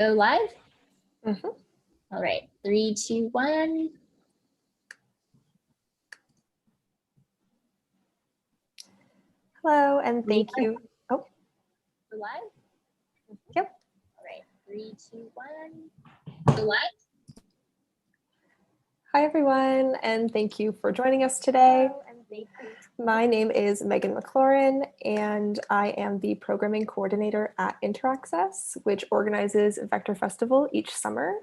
Go live? Mm-hmm. All right, 3, 2, 1. Hello, and thank you. Oh, Go live? Yep. All right, 3, 2, 1. Go live? Hi, everyone, and thank you for joining us today. My name is Megan McLaurin, and I am the programming coordinator at Interaccess, which organizes Vector Festival each summer.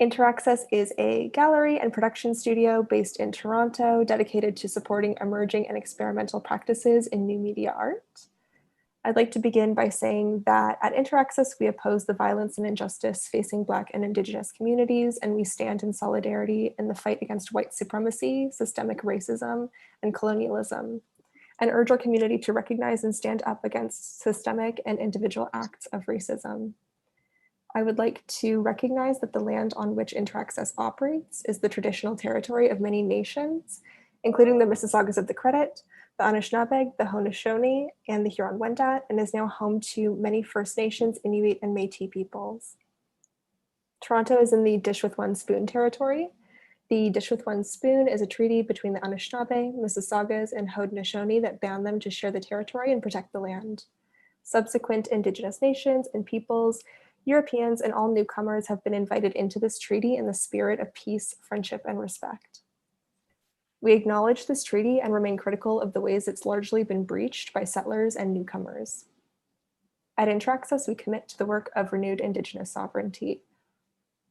Interaccess is a gallery and production studio based in Toronto, dedicated to supporting emerging and experimental practices in new media art. I'd like to begin by saying that at Interaccess, we oppose the violence and injustice facing Black and Indigenous communities, and we stand in solidarity in the fight against white supremacy, systemic racism, and colonialism, and urge our community to recognize and stand up against systemic and individual acts of racism. I would like to recognize that the land on which Interaccess operates is the traditional territory of many nations, including the Mississaugas of the Credit, the Anishinaabe, the Haudenosaunee, and the Huron-Wendat, and is now home to many First Nations, Inuit, and Métis peoples. Toronto is in the Dish with One Spoon territory. The Dish with One Spoon is a treaty between the Anishinaabe, Mississaugas, and Haudenosaunee that bound them to share the territory and protect the land. Subsequent Indigenous nations and peoples, Europeans, and all newcomers have been invited into this treaty in the spirit of peace, friendship, and respect. We acknowledge this treaty and remain critical of the ways it's largely been breached by settlers and newcomers. At Interaccess, we commit to the work of renewed Indigenous sovereignty.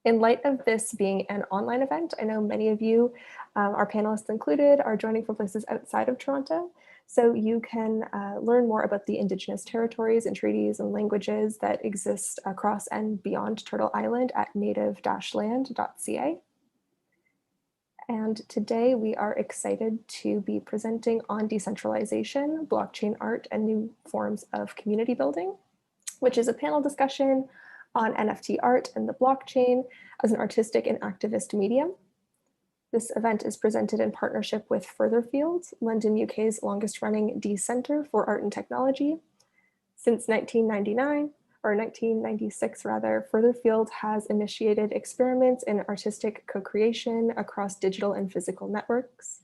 In light of this being an online event, I know many of you, our panelists included, are joining from places outside of Toronto. So you can learn more about the Indigenous territories and treaties and languages that exist across and beyond Turtle Island at native-land.ca. And today we are excited to be presenting on decentralization, blockchain art, and new forms of community building, which is a panel discussion on NFT art and the blockchain as an artistic and activist medium. This event is presented in partnership with Furtherfield, London, UK's longest running D-Centre for Art and Technology. Since 1996 rather, Furtherfield has initiated experiments in artistic co-creation across digital and physical networks.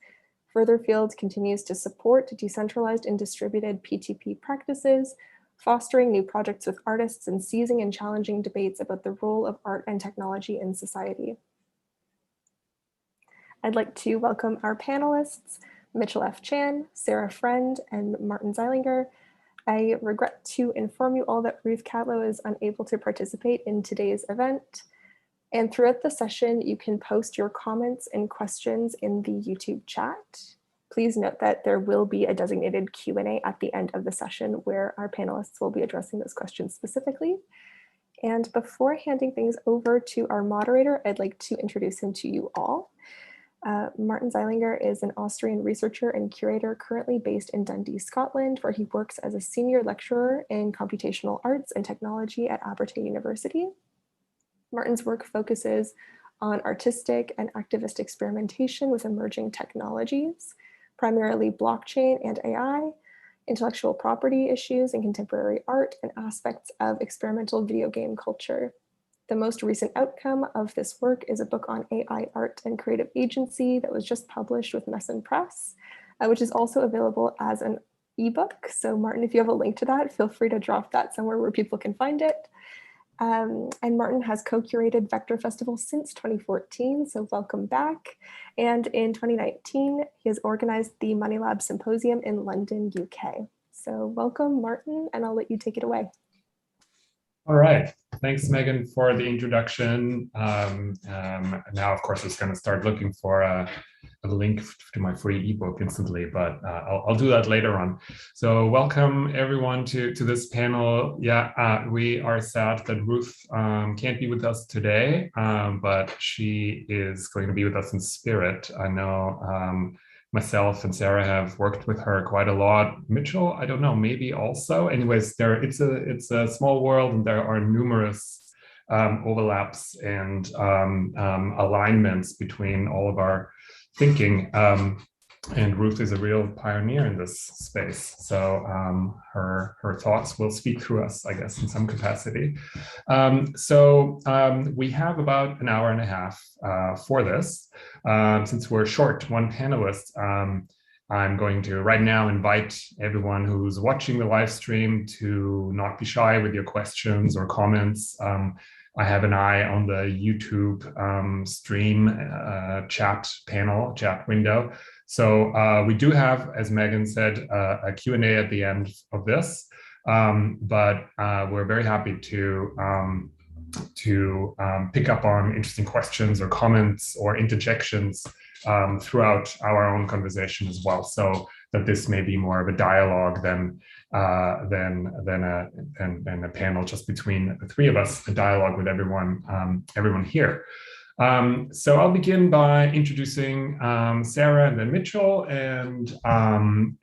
Furtherfield continues to support decentralized and distributed PTP practices, fostering new projects with artists and seizing and challenging debates about the role of art and technology in society. I'd like to welcome our panelists, Mitchell F. Chan, Sarah Friend, and Martin Zeilinger. I regret to inform you all that Ruth Catlow is unable to participate in today's event. And throughout the session, you can post your comments and questions in the YouTube chat. Please note that there will be a designated Q&A at the end of the session where our panelists will be addressing those questions specifically. And before handing things over to our moderator, I'd like to introduce him to you all. Martin Zeilinger is an Austrian researcher and curator currently based in Dundee, Scotland, where he works as a senior lecturer in computational arts and technology at Abertay University. Martin's work focuses on artistic and activist experimentation with emerging technologies, primarily blockchain and AI, intellectual property issues in contemporary art, and aspects of experimental video game culture. The most recent outcome of this work is a book on AI art and creative agency that was just published with Messon Press, which is also available as an ebook. So Martin, if you have a link to that, feel free to drop that somewhere where people can find it. And Martin has co-curated Vector Festival since 2014, so welcome back. And in 2019, he has organized the Money Lab Symposium in London, UK. So welcome, Martin, and I'll let you take it away. All right. Thanks, Megan, for the introduction. Now, of course, I was going to start looking for a link to my free ebook instantly, but I'll do that later on. So welcome, everyone, to this panel. Yeah, we are sad that Ruth can't be with us today, but she is going to be with us in spirit. I know myself and Sarah have worked with her quite a lot. Mitchell, I don't know, maybe also. Anyways, it's a small world, and there are numerous overlaps and alignments between all of our thinking. and Ruth is a real pioneer in this space. So her thoughts will speak through us, I guess, in some capacity. We have about an hour and a half for this. Since we're short one panelist, I'm going to right now invite everyone who's watching the live stream to not be shy with your questions or comments. I have an eye on the YouTube stream chat window. So we do have, as Megan said, a Q&A at the end of this, but we're very happy to pick up on interesting questions or comments or interjections throughout our own conversation as well, so that this may be more of a dialogue than a panel just between the three of us, a dialogue with everyone here. So I'll begin by introducing Sarah and then Mitchell, and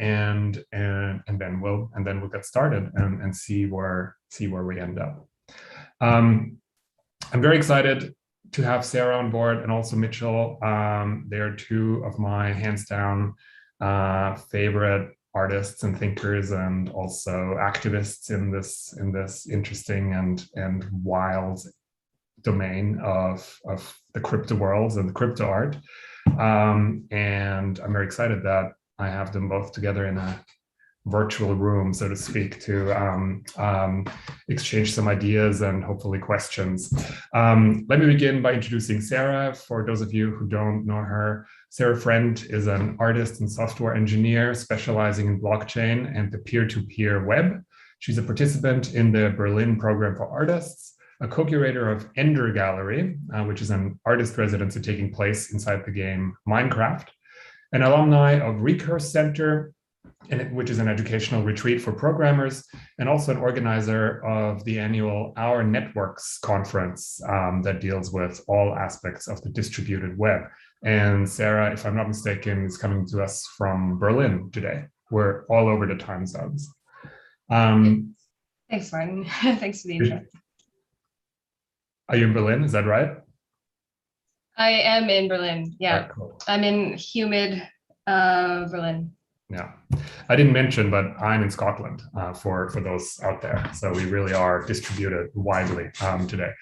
then we'll get started and see where we end up. I'm very excited to have Sarah on board and also Mitchell. They're two of my hands down favorite artists and thinkers, and also activists in this interesting and wild domain of the crypto worlds and the crypto art. And I'm very excited that I have them both together in a virtual room, so to speak, to exchange some ideas and hopefully questions. Let me begin by introducing Sarah. For those of you who don't know her, Sarah Friend is an artist and software engineer specializing in blockchain and the peer-to-peer web. She's a participant in the Berlin Program for Artists, a co-curator of Ender Gallery, which is an artist residency taking place inside the game Minecraft, an alumni of Recurse Center, which is an educational retreat for programmers, and also an organizer of the annual Our Networks conference that deals with all aspects of the distributed web. And Sarah, if I'm not mistaken, is coming to us from Berlin today. We're all over the time zones. Thanks, Martin. Thanks for the intro. Are you in Berlin? Is that right? I am in Berlin. Yeah, right, cool. I'm in humid Berlin. Yeah, I didn't mention, but I'm in Scotland for those out there. So we really are distributed widely today.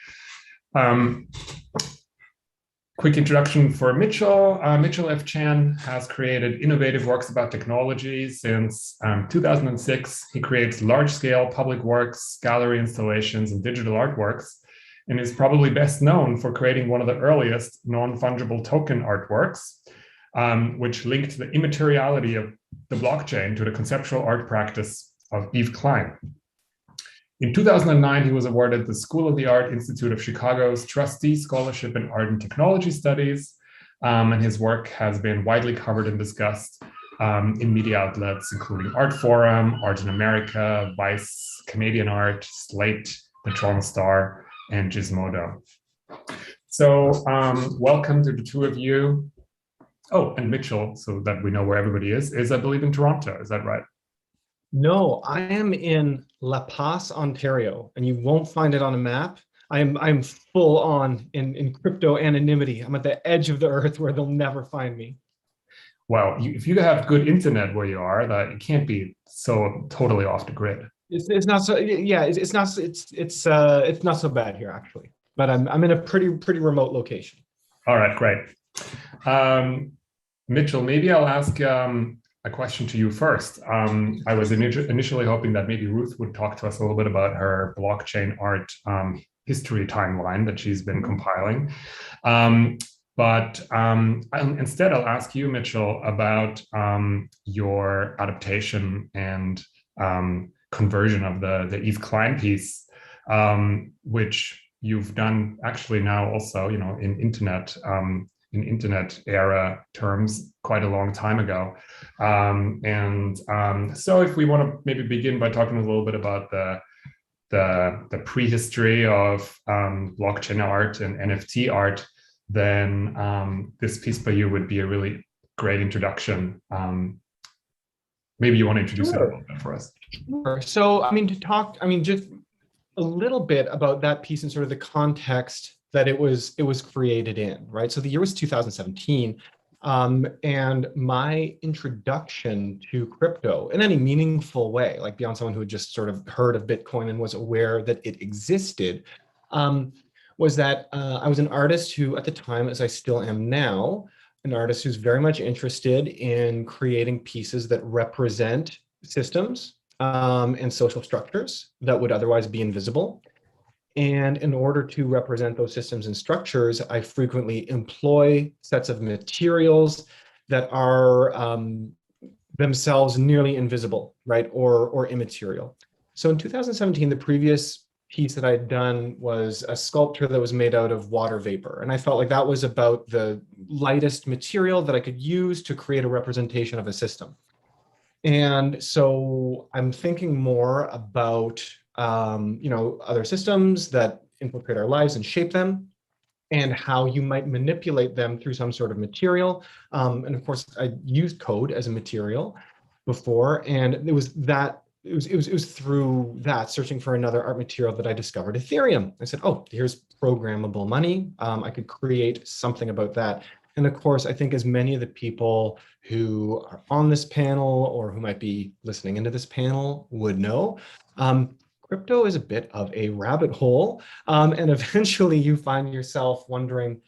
Quick introduction for Mitchell. Mitchell F. Chan has created innovative works about technology since 2006. He creates large-scale public works, gallery installations, and digital artworks, and is probably best known for creating one of the earliest non-fungible token artworks, which linked the immateriality of the blockchain to the conceptual art practice of Yves Klein. In 2009, he was awarded the School of the Art Institute of Chicago's Trustee Scholarship in Art and Technology Studies, and his work has been widely covered and discussed in media outlets, including Art Forum, Art in America, Vice, Canadian Art, Slate, the Toronto Star, and Gizmodo. So welcome to the two of you. Oh, and Mitchell, so that we know where everybody is I believe in Toronto, is that right? No, I am in La Paz, Ontario, and you won't find it on a map. I'm full on in crypto anonymity. I'm at the edge of the earth where they'll never find me. Well, if you have good internet where you are, that it can't be so totally off the grid. It's not so, yeah, it's not so bad here actually, but I'm in a pretty remote location. All right, great. Mitchell, maybe I'll ask a question to you first. I was initially hoping that maybe Ruth would talk to us a little bit about her blockchain art history timeline that she's been compiling. But instead, I'll ask you, Mitchell, about your adaptation and conversion of the Yves Klein piece, which you've done actually now also, in internet era terms quite a long time ago. So if we want to maybe begin by talking a little bit about the prehistory of blockchain art and NFT art, then this piece by you would be a really great introduction. Maybe you want to introduce it a little bit for us. Sure. So, just a little bit about that piece and sort of the context that it was created in, right? So the year was 2017. And my introduction to crypto in any meaningful way, like beyond someone who had just sort of heard of Bitcoin and was aware that it existed, was that I was an artist who, at the time, as I still am now, an artist who's very much interested in creating pieces that represent systems and social structures that would otherwise be invisible. And in order to represent those systems and structures, I frequently employ sets of materials that are themselves nearly invisible, right, or immaterial. So in 2017, the previous piece that I'd done was a sculpture that was made out of water vapor. And I felt like that was about the lightest material that I could use to create a representation of a system. And so I'm thinking more about other systems that infiltrate our lives and shape them, and how you might manipulate them through some sort of material. And of course, I used code as a material before, and it was through that, searching for another art material, that I discovered Ethereum. I said, oh, here's programmable money. I could create something about that. And of course, I think as many of the people who are on this panel or who might be listening into this panel would know, crypto is a bit of a rabbit hole. And eventually you find yourself wondering,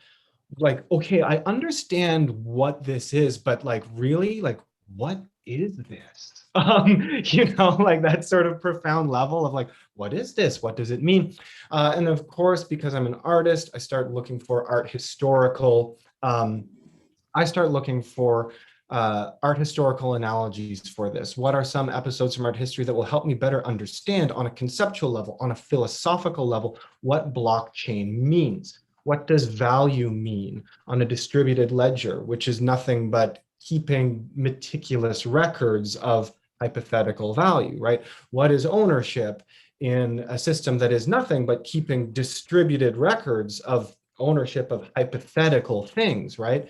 like, okay, I understand what this is, but like, really, like, what is this? Like that sort of profound level of like, what is this? What does it mean? And of course, because I'm an artist, I start looking for art historical analogies for this. What are some episodes from art history that will help me better understand on a conceptual level, on a philosophical level, what blockchain means? What does value mean on a distributed ledger, which is nothing but keeping meticulous records of hypothetical value, right? What is ownership in a system that is nothing but keeping distributed records of ownership of hypothetical things, right?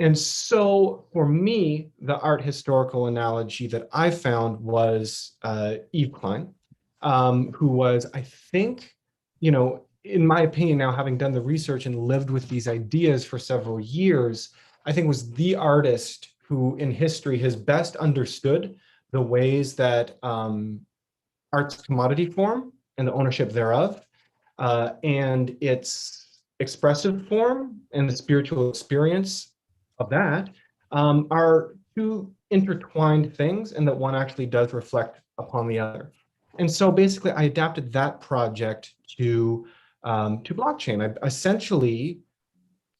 And so for me, the art historical analogy that I found was Yves Klein, who was, I think, in my opinion now, having done the research and lived with these ideas for several years, I think was the artist who in history has best understood the ways that art's commodity form and the ownership thereof, and its expressive form and the spiritual experience of that are two intertwined things, and that one actually does reflect upon the other. And so basically I adapted that project to blockchain. I essentially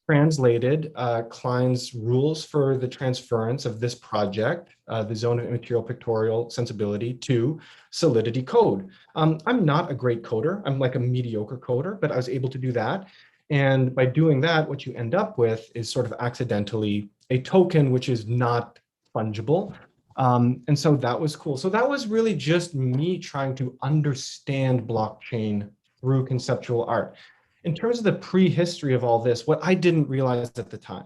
translated Klein's rules for the transference of this project, the zone of immaterial pictorial sensibility, to Solidity code. I'm not a great coder. I'm like a mediocre coder, but I was able to do that. And by doing that, what you end up with is sort of accidentally a token which is not fungible. And so that was cool. So that was really just me trying to understand blockchain through conceptual art. In terms of the prehistory of all this, what I didn't realize at the time,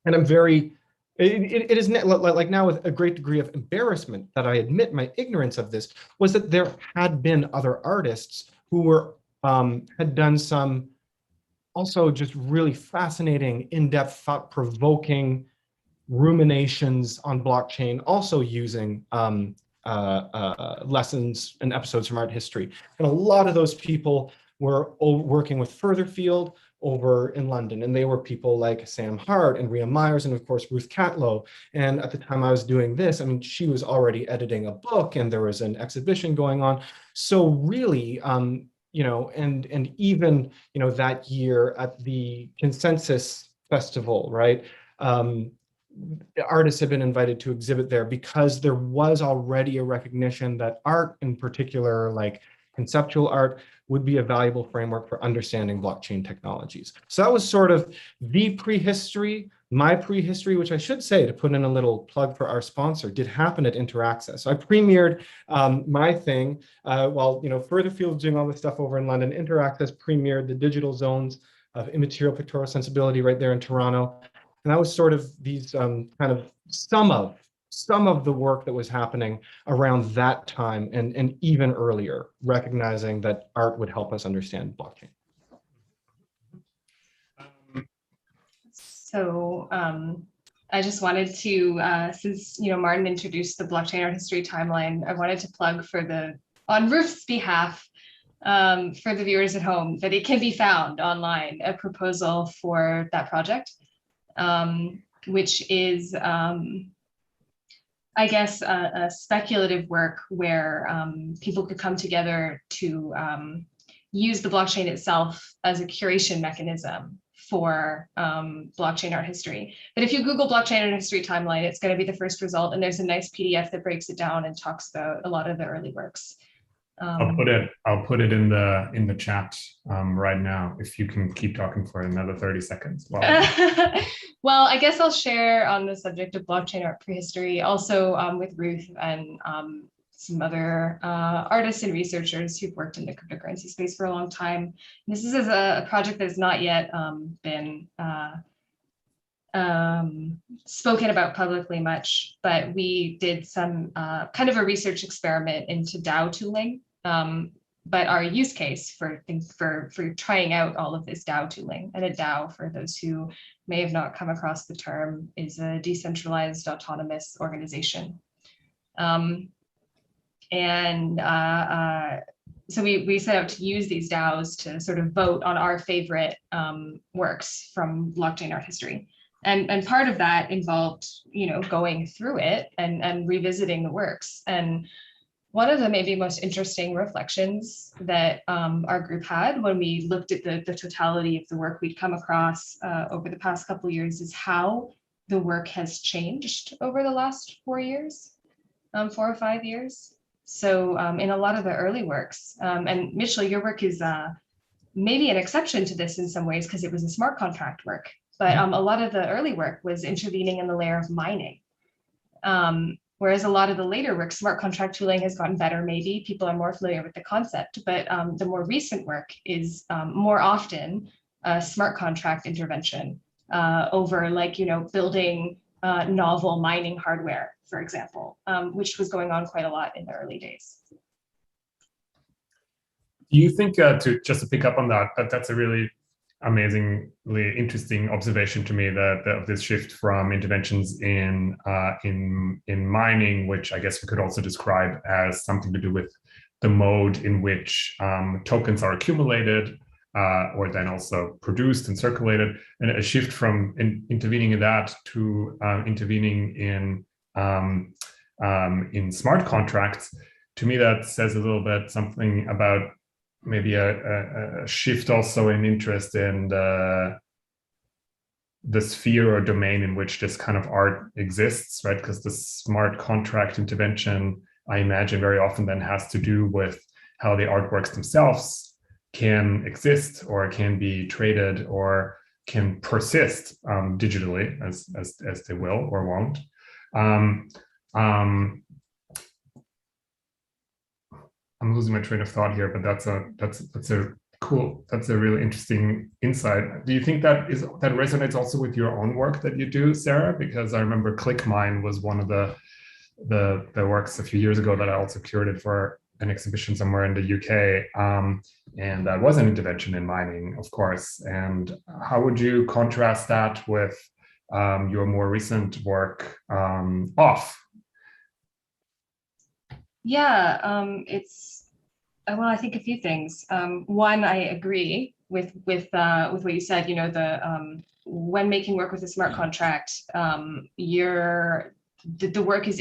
and it is like now with a great degree of embarrassment that I admit my ignorance of this, was that there had been other artists who were had done some also just really fascinating, in-depth, thought-provoking ruminations on blockchain, also using lessons and episodes from art history. And a lot of those people were working with Furtherfield over in London. And they were people like Sam Hart and Rhea Myers, and of course, Ruth Catlow. And at the time I was doing this, I mean, she was already editing a book and there was an exhibition going on. So really, and even, that year at the Consensus Festival, right? Artists have been invited to exhibit there because there was already a recognition that art, in particular, like conceptual art, would be a valuable framework for understanding blockchain technologies. So that was sort of the prehistory. My prehistory, which I should say, to put in a little plug for our sponsor, did happen at Interaccess. So I premiered my thing while Furtherfield's doing all this stuff over in London. Interaccess premiered the digital zones of immaterial pictorial sensibility right there in Toronto. And that was sort of these kind of some of the work that was happening around that time and even earlier, recognizing that art would help us understand blockchain. So I just wanted to, since Martin introduced the blockchain art history timeline, I wanted to plug on Ruth's behalf, for the viewers at home, that it can be found online, a proposal for that project, which is, I guess, a speculative work where people could come together to use the blockchain itself as a curation mechanism for blockchain art history. But if you Google blockchain art history timeline, it's going to be the first result, and there's a nice PDF that breaks it down and talks about a lot of the early works. I'll put it in the chat right now, if you can keep talking for another 30 seconds. Well, I guess I'll share on the subject of blockchain art prehistory, also with Ruth and some other artists and researchers who've worked in the cryptocurrency space for a long time. This is a project that has not yet been spoken about publicly much, but we did some kind of a research experiment into DAO tooling. But our use case for trying out all of this DAO tooling, and a DAO, for those who may have not come across the term, is a decentralized autonomous organization. So we set out to use these DAOs to sort of vote on our favorite works from blockchain art history. And part of that involved, going through it and revisiting the works. And one of the maybe most interesting reflections that our group had when we looked at the totality of the work we'd come across over the past couple of years is how the work has changed over the last 4 years, 4 or 5 years. So in a lot of the early works, and Mitchell, your work is maybe an exception to this in some ways because it was a smart contract work, but a lot of the early work was intervening in the layer of mining. Whereas a lot of the later work, smart contract tooling has gotten better, maybe people are more familiar with the concept, but the more recent work is more often a smart contract intervention over building novel mining hardware, for example, which was going on quite a lot in the early days. Do you think, just to pick up on that, that's a really amazingly interesting observation to me, that of this shift from interventions in mining, which I guess we could also describe as something to do with the mode in which tokens are accumulated or then also produced and circulated, and a shift from intervening in that to intervening in smart contracts. To me, that says a little bit something about maybe a shift also in interest in the sphere or domain in which this kind of art exists, right? Because the smart contract intervention, I imagine, very often then has to do with how the artworks themselves can exist or can be traded or can persist digitally as they will or won't. I'm losing my train of thought here, but that's a really interesting insight. Do you think that resonates also with your own work that you do, Sarah? Because I remember ClickMine was one of the works a few years ago that I also curated for an exhibition somewhere in the UK, and that was an intervention in mining, of course. And how would you contrast that with your more recent work, Off? Yeah, I think a few things. One, I agree with what you said. When making work with a smart contract, the work is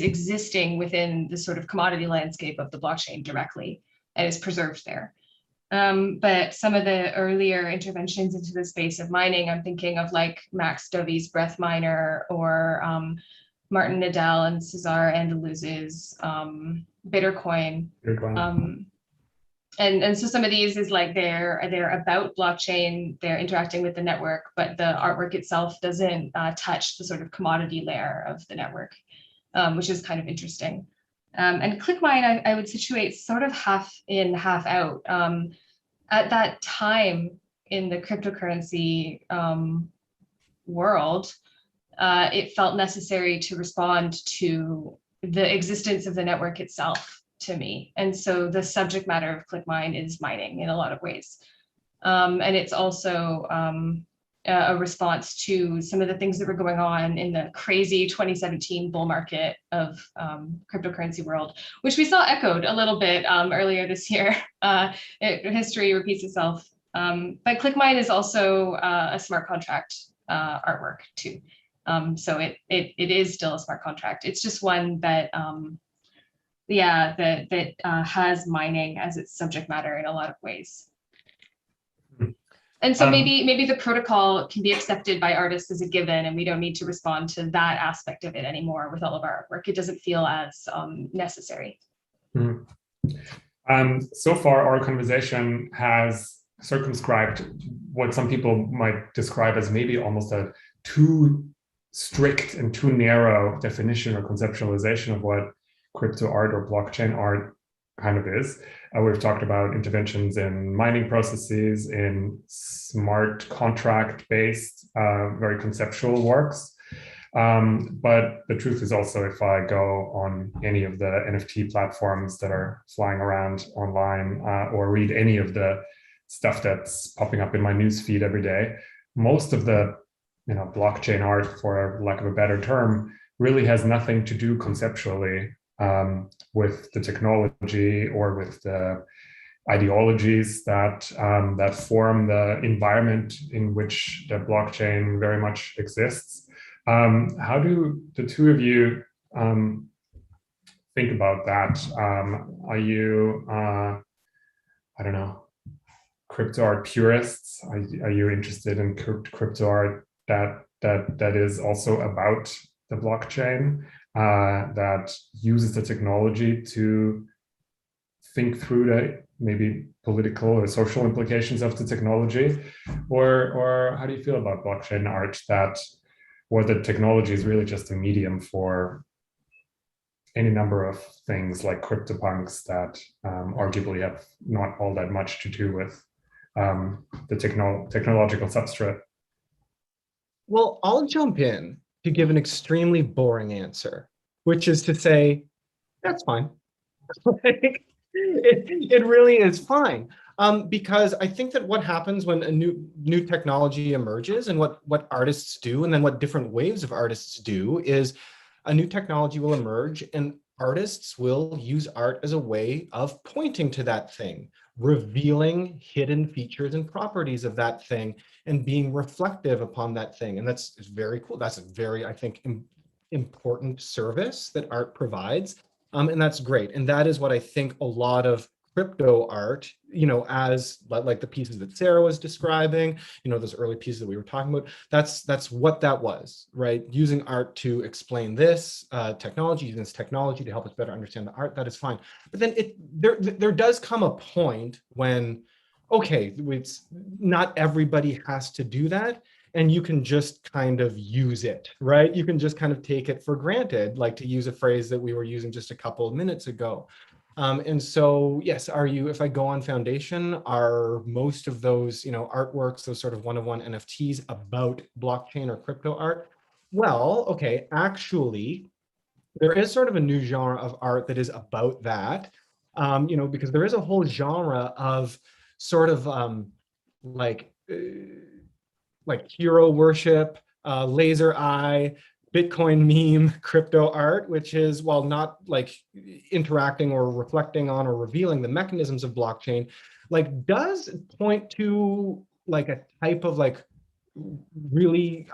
existing within the sort of commodity landscape of the blockchain directly and is preserved there. But some of the earlier interventions into the space of mining, I'm thinking of like Max Dovey's Breath Miner, or Martin Nadal and Cesar Andaluz's Bittercoin. And so some of these is like they're about blockchain, they're interacting with the network, but the artwork itself doesn't touch the sort of commodity layer of the network, which is kind of interesting. And ClickMine, I would situate sort of half in, half out. At that time in the cryptocurrency world, it felt necessary to respond to the existence of the network itself, to me. And so the subject matter of ClickMine is mining in a lot of ways. And it's also a response to some of the things that were going on in the crazy 2017 bull market of cryptocurrency world, which we saw echoed a little bit earlier this year. History repeats itself. But ClickMine is also a smart contract artwork too. So it is still a smart contract. It's just one that has mining as its subject matter in a lot of ways. And so maybe the protocol can be accepted by artists as a given, and we don't need to respond to that aspect of it anymore with all of our artwork. It doesn't feel as necessary. So far, our conversation has circumscribed what some people might describe as maybe almost a too strict and too narrow definition or conceptualization of what crypto art or blockchain art kind of is. We've talked about interventions in mining processes, in smart contract-based, very conceptual works. But the truth is also, if I go on any of the NFT platforms that are flying around online or read any of the stuff that's popping up in my newsfeed every day, most of the blockchain art, for lack of a better term, really has nothing to do conceptually with the technology or with the ideologies that that form the environment in which the blockchain very much exists. How do the two of you think about that? Are you, I don't know, crypto art purists? Are you interested in crypto art that is also about the blockchain, that uses the technology to think through the maybe political or social implications of the technology? Or how do you feel about blockchain art where the technology is really just a medium for any number of things like CryptoPunks that arguably have not all that much to do with the technological substrate? Well, I'll jump in to give an extremely boring answer, which is to say, that's fine. It really is fine. Because I think that what happens when a new technology emerges, and what artists do, and then what different waves of artists do, is a new technology will emerge and artists will use art as a way of pointing to that thing, revealing hidden features and properties of that thing, and being reflective upon that thing. And that's very cool. That's a very, I think, important service that art provides. And that's great. And that is what I think a lot of crypto art, as like the pieces that Sarah was describing, those early pieces that we were talking about, that's what that was, right? Using art to explain this technology, using this technology to help us better understand the art, that is fine. But then there does come a point when, okay, it's not everybody has to do that, and you can just kind of use it, right? You can just kind of take it for granted, like to use a phrase that we were using just a couple of minutes ago. And so, yes, if I go on Foundation, are most of those, artworks, those sort of one-of-one NFTs about blockchain or crypto art? Well, okay, actually, there is sort of a new genre of art that is about that, because there is a whole genre of sort of like hero worship, laser eye, Bitcoin meme crypto art, which is, while not like interacting or reflecting on or revealing the mechanisms of blockchain, does point to like a type of really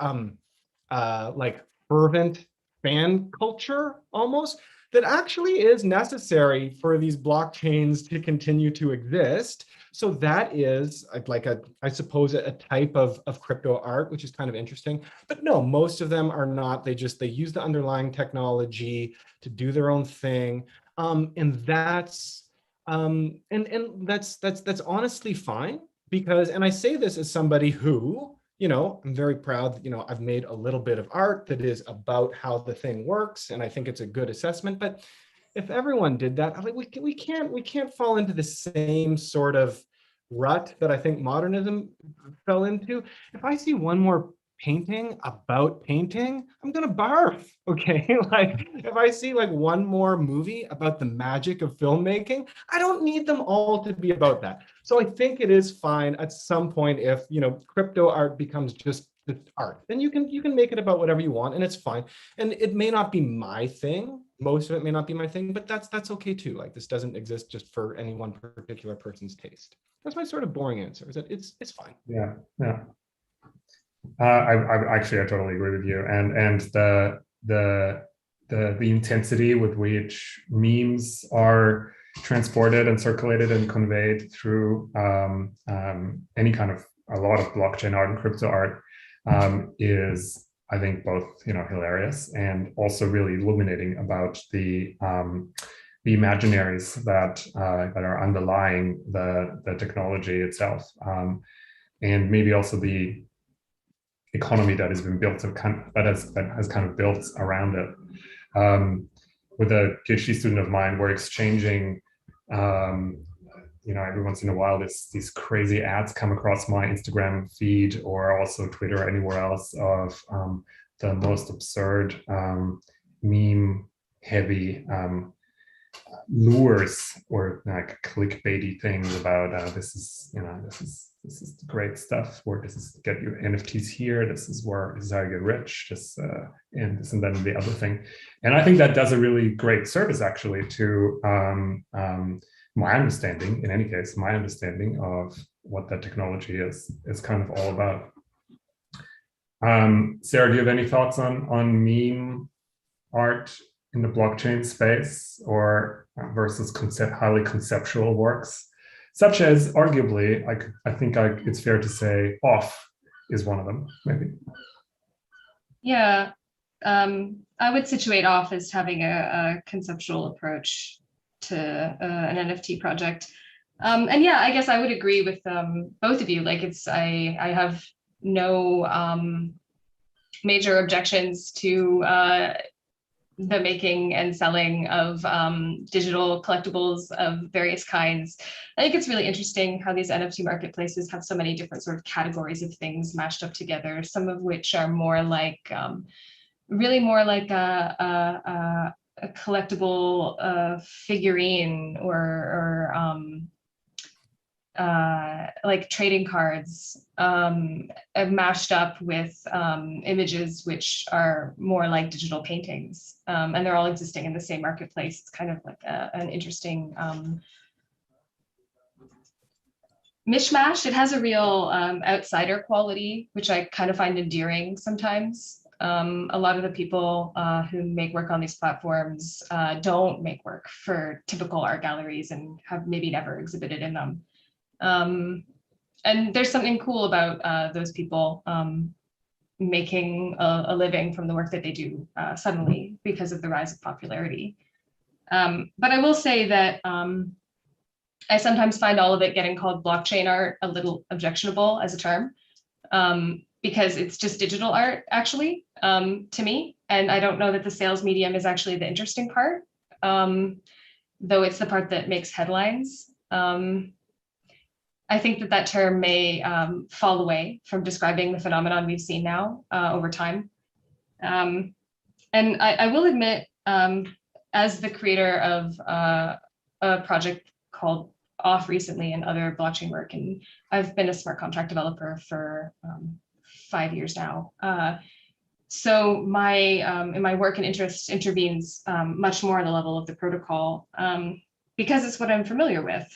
fervent fan culture almost, that actually is necessary for these blockchains to continue to exist. So that is I suppose a type of crypto art, which is kind of interesting. But no, most of them are not. They use the underlying technology to do their own thing. And that's that's honestly fine, because, and I say this as somebody who, I'm very proud that, I've made a little bit of art that is about how the thing works, and I think it's a good assessment. But if everyone did that, we can't fall into the same sort of rut that I think modernism fell into. If I see one more painting about painting, I'm gonna barf, okay? Like if I see like one more movie about the magic of filmmaking, I don't need them all to be about that. So I think it is fine at some point if, you know, crypto art becomes just the art, then you can make it about whatever you want, and it's fine. And it may not be my thing. Most of it may not be my thing, but that's okay too. Like this doesn't exist just for any one particular person's taste. That's my sort of boring answer, is that it's fine. Yeah, yeah. I actually I totally agree with you, and the intensity with which memes are transported and circulated and conveyed through any kind of a lot of blockchain art and crypto art is, I think, both, you know, hilarious and also really illuminating about the imaginaries that are underlying the technology itself, and maybe also the economy that has been built that has kind of built around it. With a PhD student of mine, we're exchanging, you know, every once in a while these crazy ads come across my Instagram feed or also Twitter or anywhere else of the most absurd meme heavy lures or like clickbaity things about this is great stuff, or this is get your NFTs here, this is how you get rich, and this and then the other thing. And I think that does a really great service actually to my understanding, in any case, my understanding of what that technology is kind of all about. Sarah, do you have any thoughts on meme art in the blockchain space, or versus highly conceptual works, such as arguably, I think it's fair to say, Off is one of them, maybe. Yeah, I would situate Off as having a conceptual approach to an NFT project. And yeah, I guess I would agree with both of you. Like I have no major objections to the making and selling of digital collectibles of various kinds. I think it's really interesting how these NFT marketplaces have so many different sort of categories of things mashed up together, some of which are more like, really more like a collectible figurine or like trading cards mashed up with images which are more like digital paintings, and they're all existing in the same marketplace. It's kind of like an interesting mishmash. It has a real outsider quality, which I kind of find endearing sometimes. A lot of the people who make work on these platforms don't make work for typical art galleries and have maybe never exhibited in them. And there's something cool about those people making a living from the work that they do suddenly because of the rise of popularity. But I will say that I sometimes find all of it getting called blockchain art a little objectionable as a term, because it's just digital art actually, to me. And I don't know that the sales medium is actually the interesting part, though it's the part that makes headlines. I think that term may fall away from describing the phenomenon we've seen now over time. And I will admit, as the creator of a project called Off recently and other blockchain work, and I've been a smart contract developer for 5 years now. So in my work and interest intervenes much more on the level of the protocol, because it's what I'm familiar with.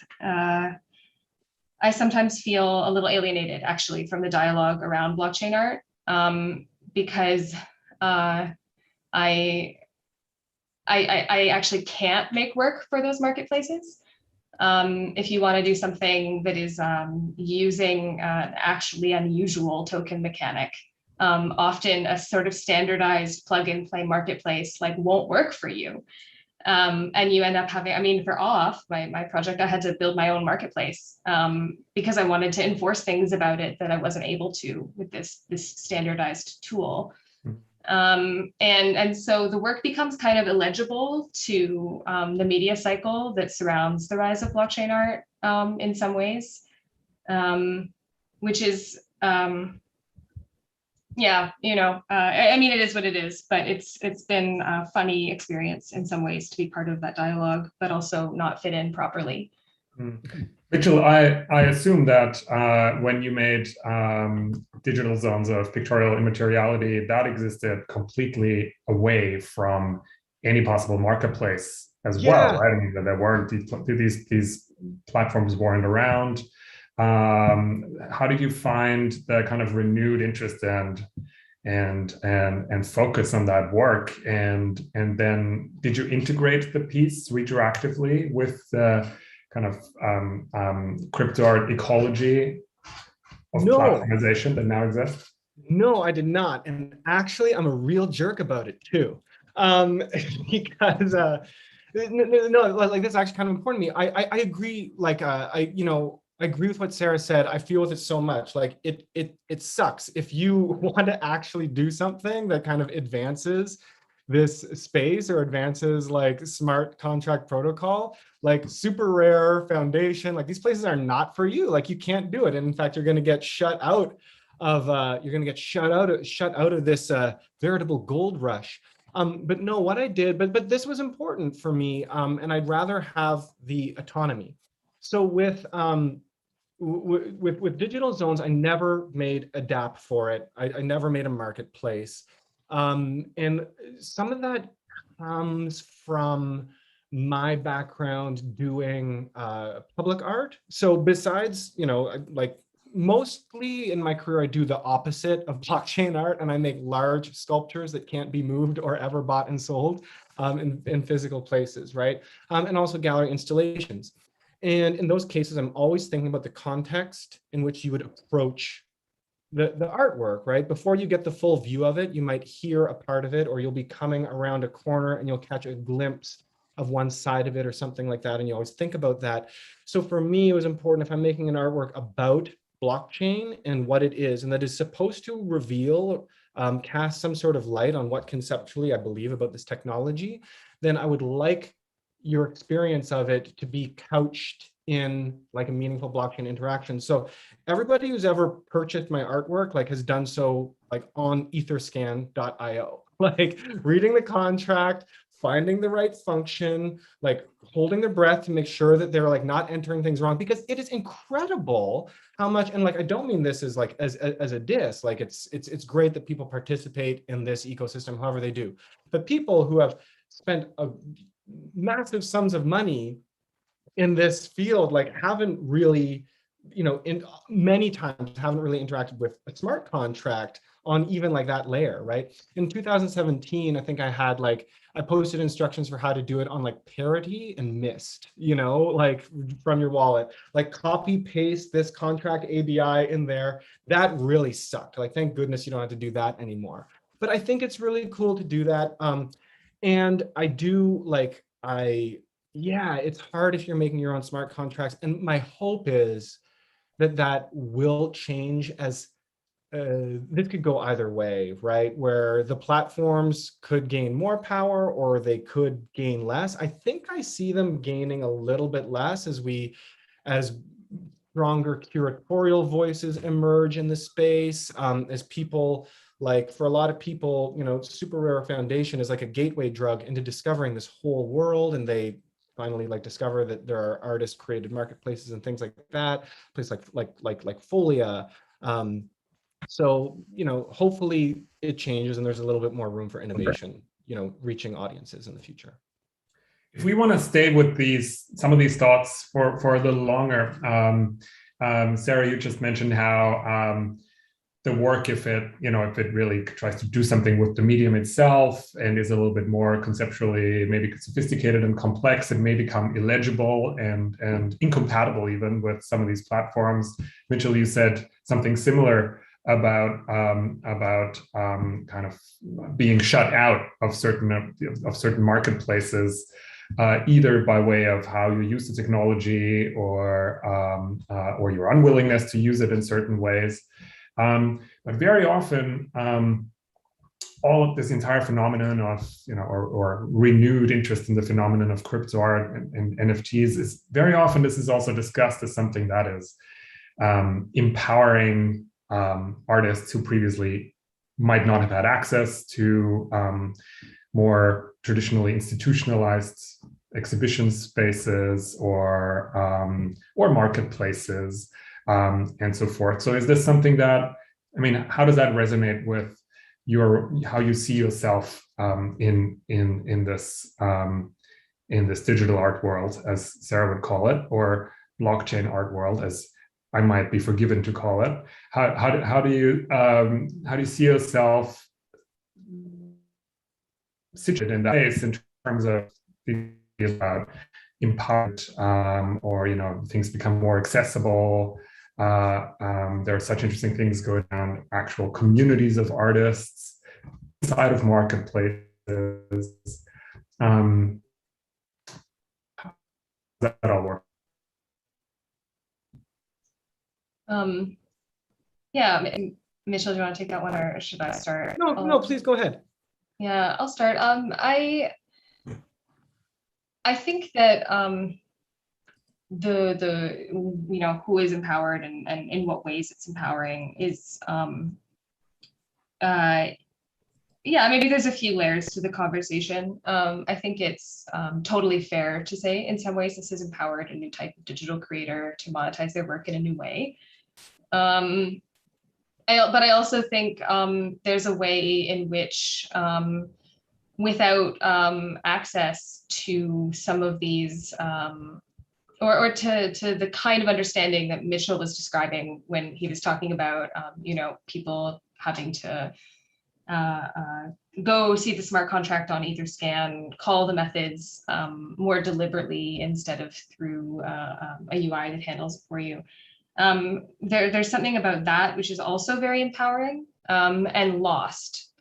I sometimes feel a little alienated actually from the dialogue around blockchain art, because I actually can't make work for those marketplaces. If you want to do something that is using actually unusual token mechanic, often a sort of standardized plug and play marketplace like won't work for you. And you end up having, I mean, for Off, my project, I had to build my own marketplace because I wanted to enforce things about it that I wasn't able to with this standardized tool. And so the work becomes kind of illegible to the media cycle that surrounds the rise of blockchain art in some ways, which is Yeah, I mean, it is what it is, but it's been a funny experience in some ways to be part of that dialogue, but also not fit in properly. Mitchell, I assume that when you made digital zones of pictorial immateriality, that existed completely away from any possible marketplace as well, right? I mean, that there weren't these platforms weren't around. How did you find the kind of renewed interest and focus on that work? And then did you integrate the piece retroactively with the kind of crypto art ecology of platformization that now exists? No, I did not. And actually, I'm a real jerk about it too. Because no, like this is actually kind of important to me. I agree, like I agree with what Sarah said. I feel with it so much. Like it sucks if you want to actually do something that kind of advances this space or advances like smart contract protocol, like super rare foundation, like these places are not for you. Like you can't do it. And in fact, you're going to get shut out of shut out of this veritable gold rush. But no, what I did, but this was important for me, and I'd rather have the autonomy. So with digital zones, I never made a DApp for it. I never made a marketplace. And some of that comes from my background doing public art. So besides, like mostly in my career, I do the opposite of blockchain art, and I make large sculptures that can't be moved or ever bought and sold in physical places, right? And also gallery installations. And in those cases, I'm always thinking about the context in which you would approach the artwork, right? Before you get the full view of it, you might hear a part of it, or you'll be coming around a corner and you'll catch a glimpse of one side of it or something like that. And you always think about that. So for me, it was important if I'm making an artwork about blockchain and what it is, and that is supposed to reveal, cast some sort of light on what conceptually I believe about this technology, then I would like your experience of it to be couched in like a meaningful blockchain interaction. So everybody who's ever purchased my artwork like has done so like on etherscan.io, like reading the contract, finding the right function, like holding their breath to make sure that they're like not entering things wrong, because it is incredible how much, and like I don't mean this as like as a diss, like it's great that people participate in this ecosystem however they do, but people who have spent massive sums of money in this field like haven't really, in many times haven't really interacted with a smart contract on even like that layer, right? In 2017, I think I posted instructions for how to do it on like Parity and Mist, like from your wallet, like copy paste this contract ABI in there. That really sucked. Like, thank goodness you don't have to do that anymore. But I think it's really cool to do that. And I do yeah, it's hard if you're making your own smart contracts. And my hope is that will change as this could go either way, right? Where the platforms could gain more power or they could gain less. I think I see them gaining a little bit less as stronger curatorial voices emerge in the space, as people, like for a lot of people, Super Rare Foundation is like a gateway drug into discovering this whole world, and they finally like discover that there are artist created marketplaces and things like that, places like Folia. So, hopefully it changes and there's a little bit more room for innovation, reaching audiences in the future. If we want to stay with some of these thoughts for a little longer, Sarah, you just mentioned how the work, if it really tries to do something with the medium itself and is a little bit more conceptually maybe sophisticated and complex, it may become illegible and incompatible even with some of these platforms. Mitchell, you said something similar about kind of being shut out of certain marketplaces, either by way of how you use the technology or your unwillingness to use it in certain ways. But very often, all of this entire phenomenon of, or renewed interest in the phenomenon of crypto art and NFTs is very often, this is also discussed as something that is empowering artists who previously might not have had access to more traditionally institutionalized exhibition spaces or marketplaces and so forth. So is this something that, I mean, how does that resonate with how you see yourself in this digital art world, as Sarah would call it, or blockchain art world, as I might be forgiven to call it? How do you see yourself situated in that space in terms of empowered or things become more accessible? There are such interesting things going on, actual communities of artists inside of marketplaces. That all work? Yeah, Michelle, do you want to take that one, or should I start? No, please go ahead. Yeah, I'll start. I think that the who is empowered and in what ways it's empowering is yeah, maybe there's a few layers to the conversation. I think it's totally fair to say in some ways this has empowered a new type of digital creator to monetize their work in a new way. But I also think there's a way in which without access to some of these or to the kind of understanding that Mitchell was describing when he was talking about people having to go see the smart contract on Etherscan, call the methods more deliberately instead of through a UI that handles it for you. There's something about that which is also very empowering and lost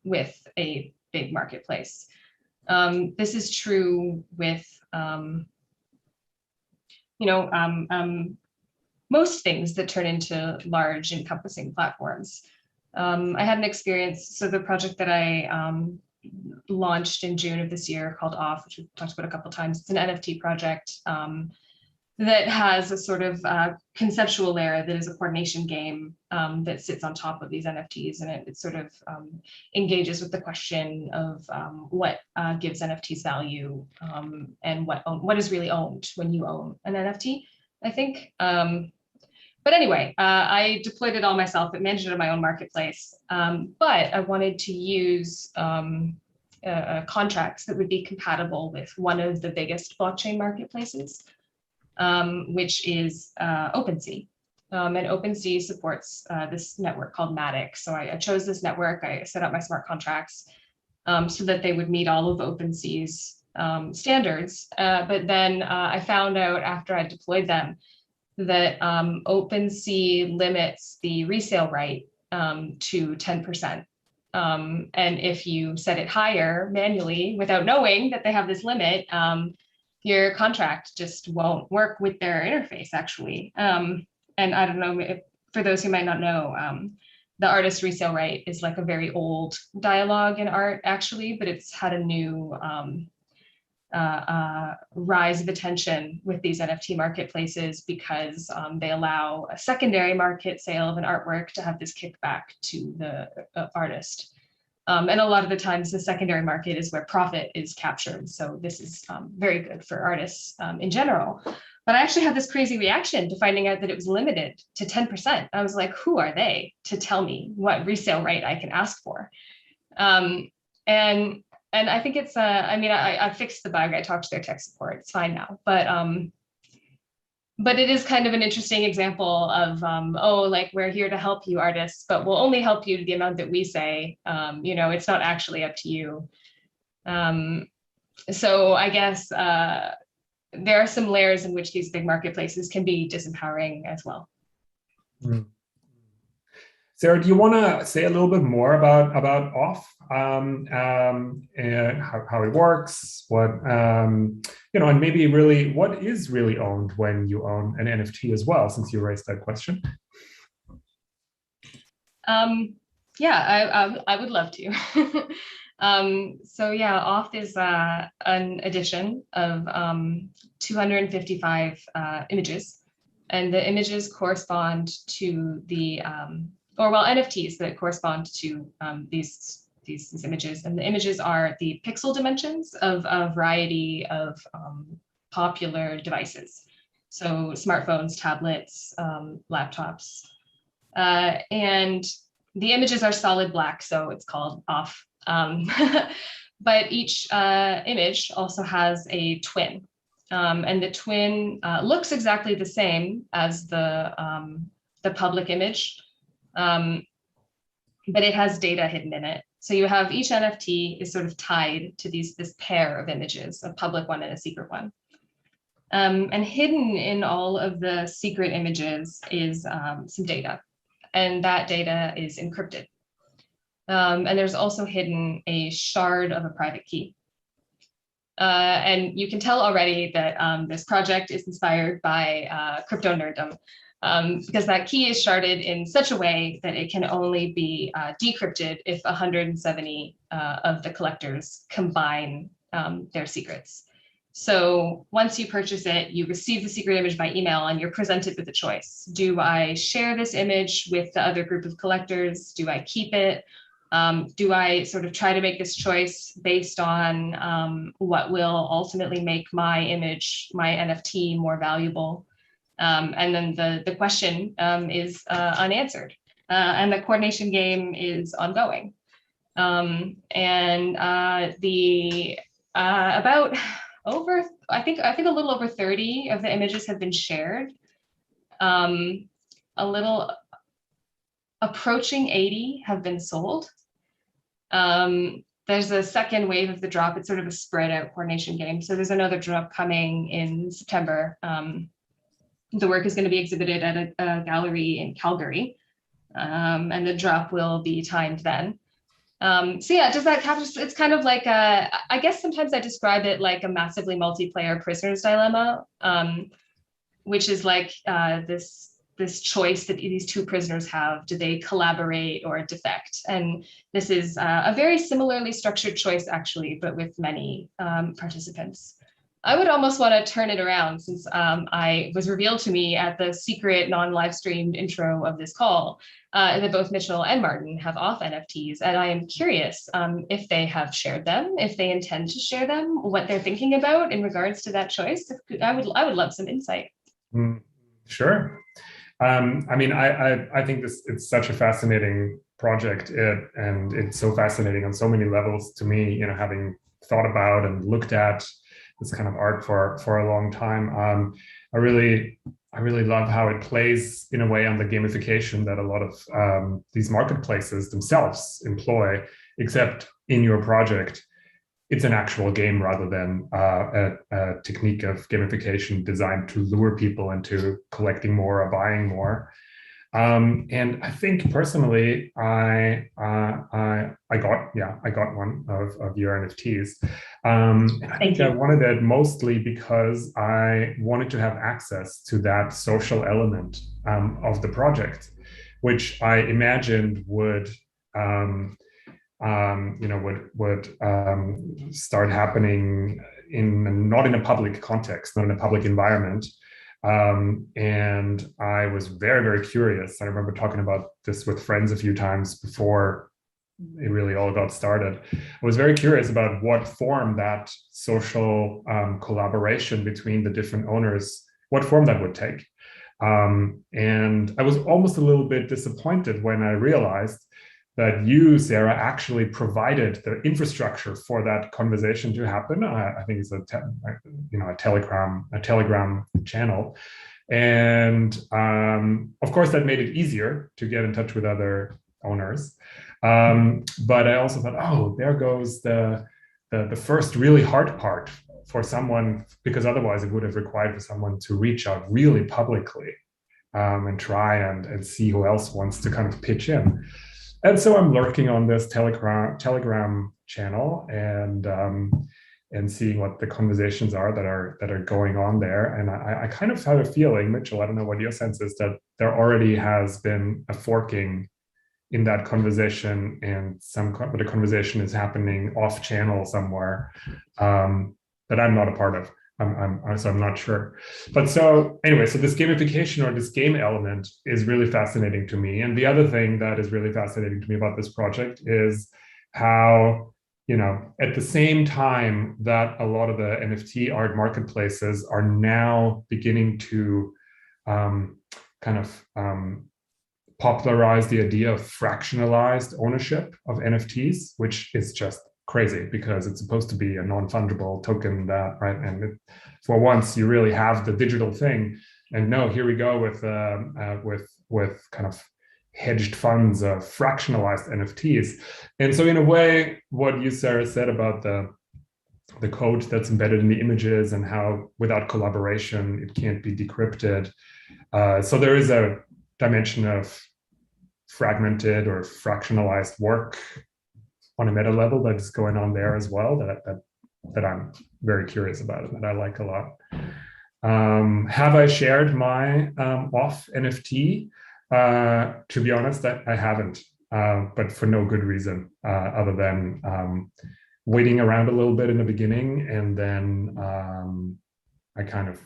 with a big marketplace. This is true with most things that turn into large encompassing platforms. I had an experience, so the project that I launched in June of this year called Off, which we've talked about a couple of times, it's an NFT project that has a sort of conceptual layer that is a coordination game that sits on top of these NFTs, and it sort of engages with the question of what gives NFTs value and what is really owned when you own an NFT, I think. But anyway, I deployed it all myself. I managed it in my own marketplace, but I wanted to use contracts that would be compatible with one of the biggest blockchain marketplaces, which is OpenSea. And OpenSea supports this network called Matic. So I chose this network, I set up my smart contracts so that they would meet all of OpenSea's standards. But then I found out after I deployed them that OpenSea limits the resale right to 10%. And if you set it higher manually without knowing that they have this limit, your contract just won't work with their interface, actually. And I don't know, if, for those who might not know, the artist resale right is like a very old dialogue in art, actually, but it's had a new rise of attention with these NFT marketplaces because they allow a secondary market sale of an artwork to have this kickback to the artist. And a lot of the times the secondary market is where profit is captured. So this is very good for artists in general. But I actually had this crazy reaction to finding out that it was limited to 10%. I was like, who are they to tell me what resale right I can ask for? And I think it's, I mean, I fixed the bug. I talked to their tech support. It's fine now. But it is kind of an interesting example of, oh, like we're here to help you artists, but we'll only help you to the amount that we say. It's not actually up to you. So I guess there are some layers in which these big marketplaces can be disempowering as well. Mm. Sarah, do you want to say a little bit more about Off and how it works, what and maybe really what is really owned when you own an NFT as well, since you raised that question? Yeah, I would love to. So yeah, Off is an edition of 255 images, and the images correspond to the NFTs that correspond to these images. And the images are the pixel dimensions of a variety of popular devices. So smartphones, tablets, laptops. And the images are solid black, so it's called off. But each image also has a twin. And the twin looks exactly the same as the public image, but it has data hidden in it. So you have each NFT is sort of tied to this pair of images, a public one and a secret one. And hidden in all of the secret images is some data, and that data is encrypted. And there's also hidden a shard of a private key. And you can tell already that this project is inspired by crypto nerddom, because that key is sharded in such a way that it can only be decrypted if 170 of the collectors combine their secrets. So once you purchase it, you receive the secret image by email and you're presented with a choice. Do I share this image with the other group of collectors? Do I keep it? Do I sort of try to make this choice based on what will ultimately make my image, my NFT, more valuable? And then the question is unanswered, and the coordination game is ongoing. I think a little over 30 of the images have been shared. A little approaching 80 have been sold. There's a second wave of the drop. It's sort of a spread out coordination game. So there's another drop coming in September. The work is going to be exhibited at a gallery in Calgary, and the drop will be timed then. So yeah, does that capture? It's kind of like I guess sometimes I describe it like a massively multiplayer prisoner's dilemma, which is like this choice that these two prisoners have. Do they collaborate or defect? And this is a very similarly structured choice, actually, but with many participants. I would almost want to turn it around, since I was revealed to me at the secret non-live streamed intro of this call that both Mitchell and Martin have off NFTs. And I am curious if they have shared them, if they intend to share them, what they're thinking about in regards to that choice. I would love some insight. Sure. I mean, I think it's such a fascinating project, and it's so fascinating on so many levels to me, you know, having thought about and looked at this kind of art for a long time. I really love how it plays in a way on the gamification that a lot of these marketplaces themselves employ, except in your project, it's an actual game rather than a technique of gamification designed to lure people into collecting more or buying more. And I think personally, I got one of your NFTs. And I think I wanted it mostly because I wanted to have access to that social element of the project, which I imagined would start happening not in a public context, not in a public environment. And I was very, very curious. I remember talking about this with friends a few times before it really all got started. I was very curious about what form that social collaboration between the different owners, what form that would take. And I was almost a little bit disappointed when I realized that you, Sarah, actually provided the infrastructure for that conversation to happen. I think it's a Telegram channel, and of course that made it easier to get in touch with other owners. But I also thought, oh, there goes the first really hard part for someone, because otherwise it would have required for someone to reach out really publicly and try and see who else wants to kind of pitch in. And so I'm lurking on this Telegram channel and seeing what the conversations are that are going on there. And I kind of had a feeling, Mitchell, I don't know what your sense is, that there already has been a forking in that conversation, and the conversation is happening off channel somewhere that I'm not a part of. I'm not sure. But so anyway, so this gamification or this game element is really fascinating to me. And the other thing that is really fascinating to me about this project is how, at the same time that a lot of the NFT art marketplaces are now beginning to popularize the idea of fractionalized ownership of NFTs, which is just crazy because it's supposed to be a non-fungible token that, right? And for once you really have the digital thing, and no, here we go with kind of hedged funds of fractionalized NFTs. And so in a way, what you, Sarah, said about the code that's embedded in the images and how without collaboration, it can't be decrypted. So there is a dimension of fragmented or fractionalized work on a meta level that's going on there as well that I'm very curious about and that I like a lot. Have I shared my off NFT? To be honest, I haven't, but for no good reason other than waiting around a little bit in the beginning, and then I kind of,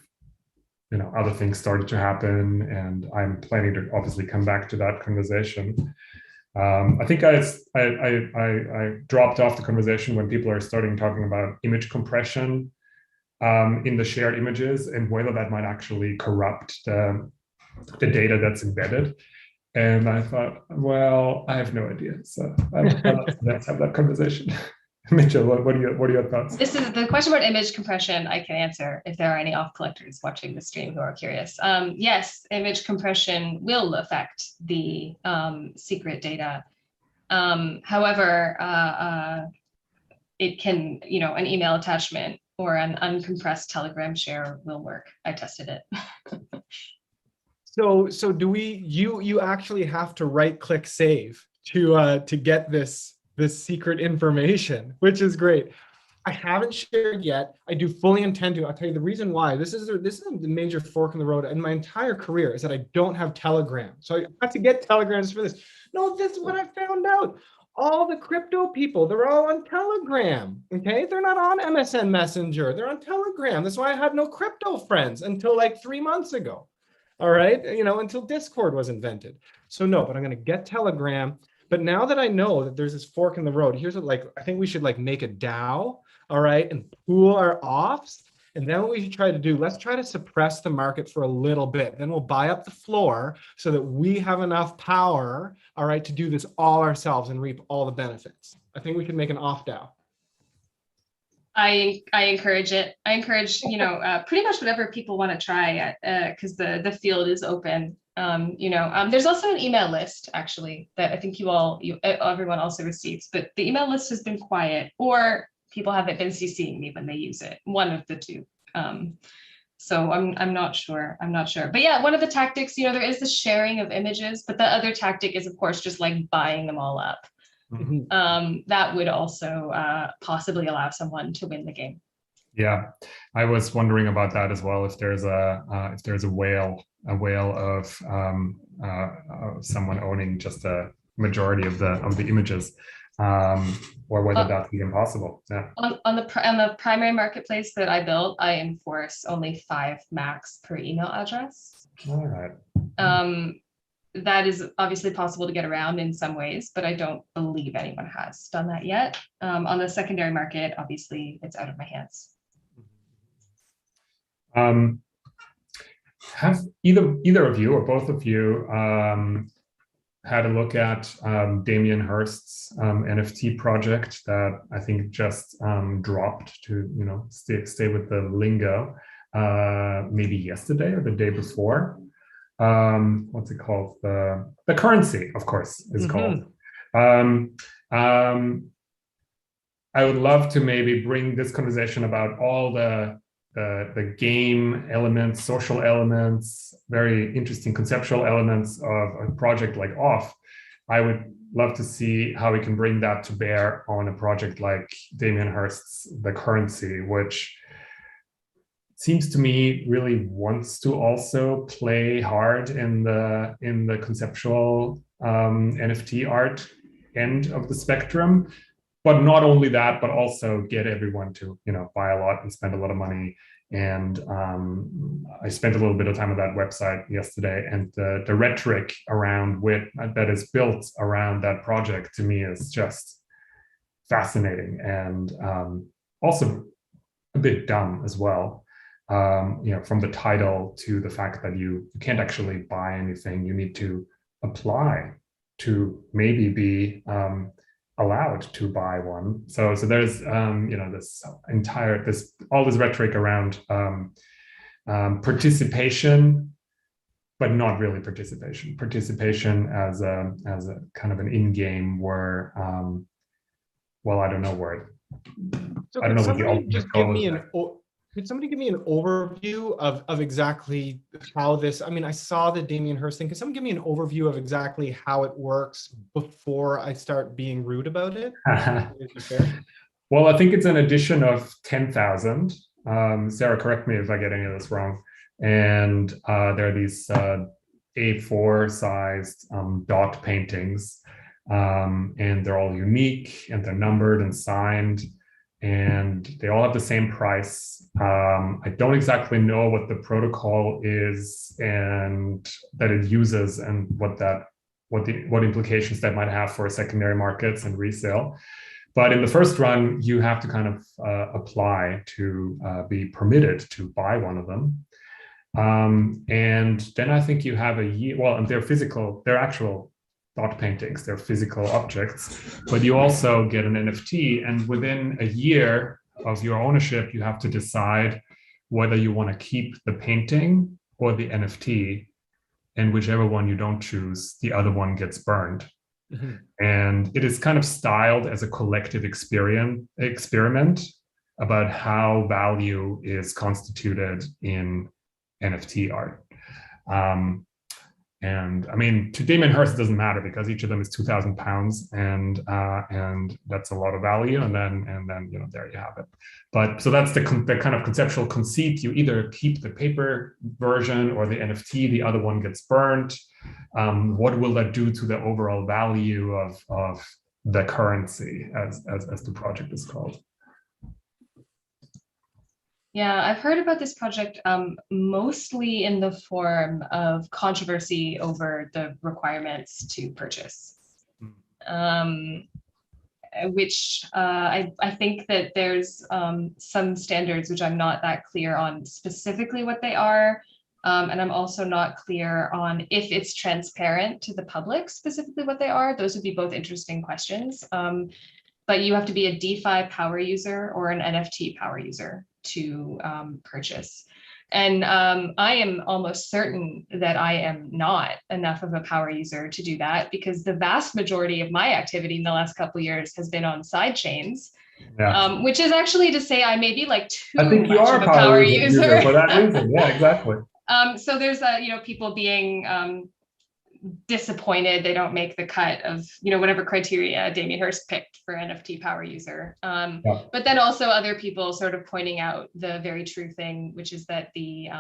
other things started to happen, and I'm planning to obviously come back to that conversation. I think I dropped off the conversation when people are starting talking about image compression in the shared images and whether that might actually corrupt the data that's embedded. And I thought, well, I have no idea. So let's have that conversation. Mitchell, what are your thoughts? This is the question about image compression. I can answer if there are any off collectors watching the stream who are curious. Yes, image compression will affect the secret data. However, it can, an email attachment or an uncompressed Telegram share will work. I tested it. So do you actually have to right click save to get this secret information, which is great. I haven't shared yet. I do fully intend to. I'll tell you the reason why. This is a major fork in the road in my entire career is that I don't have Telegram. So I have to get Telegrams for this. No, this is what I found out. All the crypto people, they're all on Telegram, okay? They're not on MSN Messenger. They're on Telegram. That's why I had no crypto friends until like 3 months ago, all right? Until Discord was invented. So no, but I'm going to get Telegram. But now that I know that there's this fork in the road, here's what I think we should make a DAO, all right, and pool our offs. And then what we should try to do, let's try to suppress the market for a little bit. Then we'll buy up the floor so that we have enough power, all right, to do this all ourselves and reap all the benefits. I think we can make an off DAO. I encourage it. I encourage, pretty much whatever people want to try because the field is open. There's also an email list actually that I think everyone also receives, but the email list has been quiet or people haven't been CCing me when they use it. One of the two. So I'm not sure. But yeah, one of the tactics, there is the sharing of images, but the other tactic is of course just buying them all up. Mm-hmm. That would also possibly allow someone to win the game. Yeah, I was wondering about that as well. If there's a whale of someone owning just a majority of the images, or whether that's even possible. Yeah. On the primary marketplace that I built, I enforce only 5 max per email address. All right. That is obviously possible to get around in some ways, but I don't believe anyone has done that yet. On the secondary market, obviously, it's out of my hands. Have either of you or both of you had a look at Damien Hirst's NFT project that I think just dropped to stay with the lingo maybe yesterday or the day before? What's it called? The currency, of course, is called. I would love to maybe bring this conversation about all the game elements, social elements, very interesting conceptual elements of a project like Off. I would love to see how we can bring that to bear on a project like Damien Hirst's The Currency, which seems to me really wants to also play hard in the conceptual NFT art end of the spectrum. But not only that, but also get everyone to buy a lot and spend a lot of money And I spent a little bit of time on that website yesterday, and the rhetoric around that is built around that project to me is just fascinating, and also a bit dumb as well. From the title to the fact that you can't actually buy anything, you need to apply to maybe be allowed to buy one. So there's all this rhetoric around participation, but not really participation. Participation as a kind of an in-game where, well, I don't know where. So I don't know what the somebody ultimate just goal give me is. could somebody give me an overview of exactly how this, I mean, I saw the Damien Hirst thing. Could someone give me an overview of exactly how it works before I start being rude about it? Is it fair? Well, I think it's an addition of 10,000. Sarah, correct me if I get any of this wrong. And there are these A4 sized dot paintings, and they're all unique, and they're numbered and signed, and they all have the same price. I don't exactly know what the protocol is and that it uses, and what implications that might have for secondary markets and resale. But in the first run, you have to kind of apply to be permitted to buy one of them. And then I think you have a year, well, and they're actual dot paintings, they're physical objects, but you also get an NFT, and within a year of your ownership, you have to decide whether you want to keep the painting or the NFT, and whichever one you don't choose, the other one gets burned. Mm-hmm. And it is kind of styled as a collective experiment about how value is constituted in NFT art. And I mean, to Damien Hirst, it doesn't matter because each of them is 2,000 pounds, and that's a lot of value. And then there you have it. But so that's the kind of conceptual conceit. You either keep the paper version or the NFT. The other one gets burned. What will that do to the overall value of the currency, as the project is called? Yeah, I've heard about this project mostly in the form of controversy over the requirements to purchase, which I think that there's some standards which I'm not that clear on specifically what they are. And I'm also not clear on if it's transparent to the public specifically what they are. Those would be both interesting questions. But you have to be a DeFi power user or an NFT power user to purchase. And I am almost certain that I am not enough of a power user to do that, because the vast majority of my activity in the last couple of years has been on side chains, which is actually to say I may be like too much of a power user for that reason. Yeah, exactly. So there's people being disappointed they don't make the cut of whatever criteria Damien Hirst picked for NFT power user, but then also other people sort of pointing out the very true thing, which is that the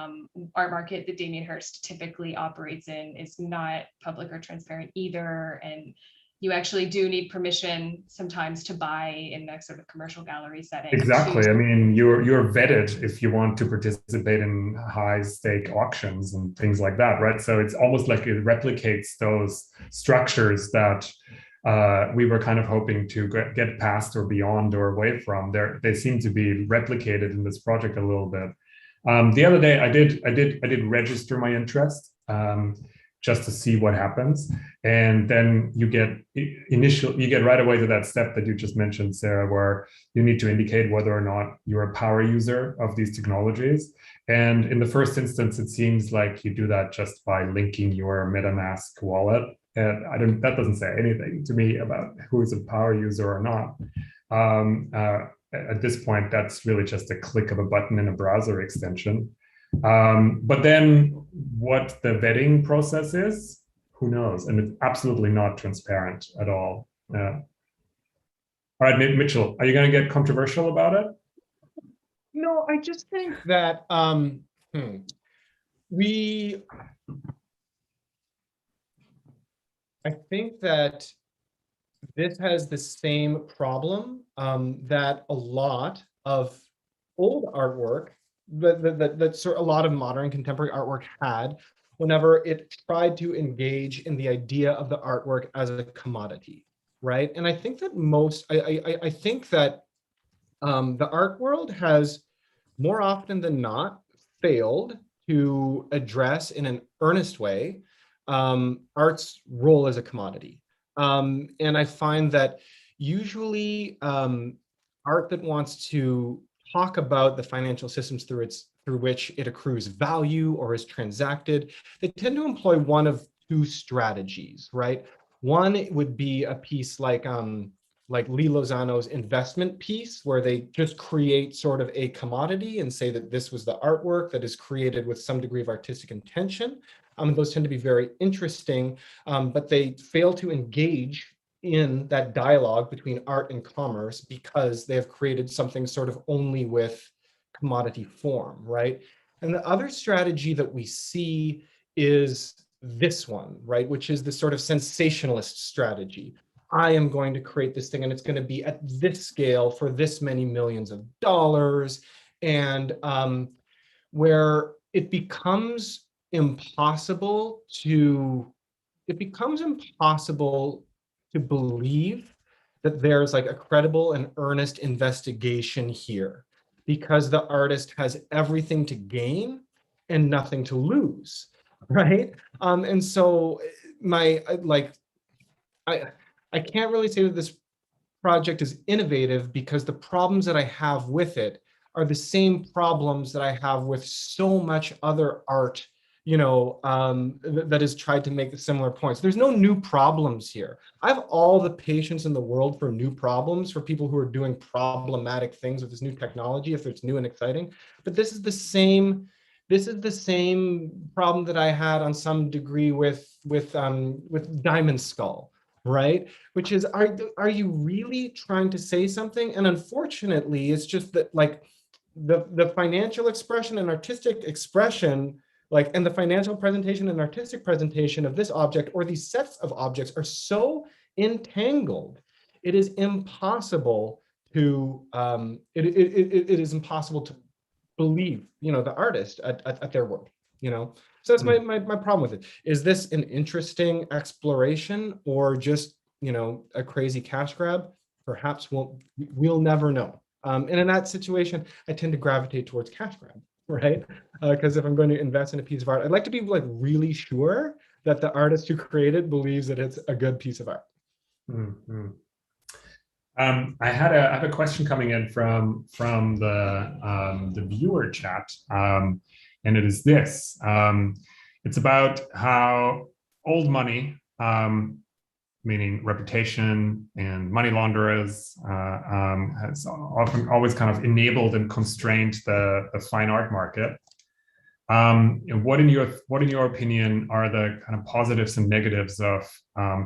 art market that Damien Hirst typically operates in is not public or transparent either, and you actually do need permission sometimes to buy in that sort of commercial gallery setting. Exactly. I mean, you're vetted if you want to participate in high stake auctions and things like that, right? So it's almost like it replicates those structures that we were kind of hoping to get past or beyond or away from. They seem to be replicated in this project a little bit. The other day, I did register my interest. Just to see what happens. And then you get right away to that step that you just mentioned, Sarah, where you need to indicate whether or not you're a power user of these technologies. And in the first instance, it seems like you do that just by linking your MetaMask wallet. And that doesn't say anything to me about who is a power user or not. At this point, that's really just a click of a button in a browser extension. But then what the vetting process is, who knows? And it's absolutely not transparent at all. All right, Mitchell, are you going to get controversial about it? No, I just think that I think that this has the same problem that a lot of old artwork that sort a lot of modern contemporary artwork had whenever it tried to engage in the idea of the artwork as a commodity, right? And I think that I think that the art world has more often than not failed to address in an earnest way art's role as a commodity. And I find that usually art that wants to talk about the financial systems through which it accrues value or is transacted, they tend to employ one of two strategies, right? One would be a piece like Lee Lozano's investment piece, where they just create sort of a commodity and say that this was the artwork that is created with some degree of artistic intention. Those tend to be very interesting, but they fail to engage in that dialogue between art and commerce because they have created something sort of only with commodity form, right? And the other strategy that we see is this one, right, which is the sort of sensationalist strategy. I am going to create this thing and it's going to be at this scale for this many millions of dollars, and where it becomes impossible to believe that there's like a credible and earnest investigation here, because the artist has everything to gain and nothing to lose, right? And so I can't really say that this project is innovative, because the problems that I have with it are the same problems that I have with so much other art, that has tried to make similar points. There's no new problems here. I have all the patience in the world for new problems, for people who are doing problematic things with this new technology, if it's new and exciting. But this is the same problem that I had on some degree with Diamond Skull, right? Which is, are you really trying to say something? And unfortunately, it's just that like the financial expression and artistic expression, and the financial presentation and artistic presentation of this object or these sets of objects are so entangled, it is impossible to it is impossible to believe, the artist at their word, So that's my problem with it. Is this an interesting exploration or just, a crazy cash grab? Perhaps we'll never know. And in that situation, I tend to gravitate towards cash grab, right? Because if I'm going to invest in a piece of art, I'd like to be really sure that the artist who created believes that it's a good piece of art. Mm-hmm. I have a question coming in from the viewer chat, and it is this. It's about how old money, meaning reputation and money launderers, has always kind of enabled and constrained the fine art market. What in your opinion are the kind of positives and negatives of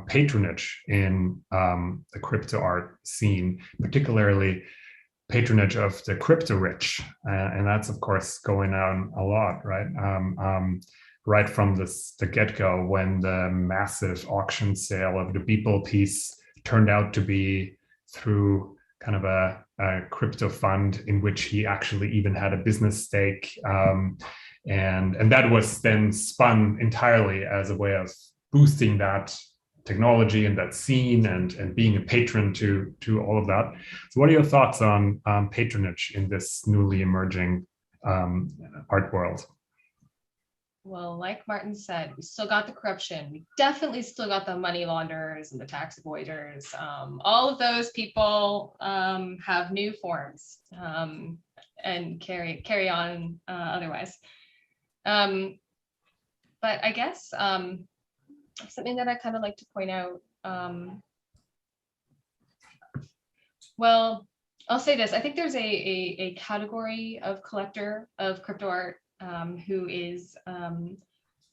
patronage in the crypto art scene, particularly patronage of the crypto rich? And that's of course going on a lot, right? Right from the get-go, when the massive auction sale of the Beeple piece turned out to be through kind of a crypto fund in which he actually even had a business stake. And that was then spun entirely as a way of boosting that technology and that scene and being a patron to all of that. So what are your thoughts on patronage in this newly emerging art world? Well, like Martin said, we still got the corruption. We definitely still got the money launderers and the tax avoiders. All of those people have new forms and carry on otherwise. But I guess something that I kind of like to point out, well, I'll say this. I think there's a category of collector of crypto art who is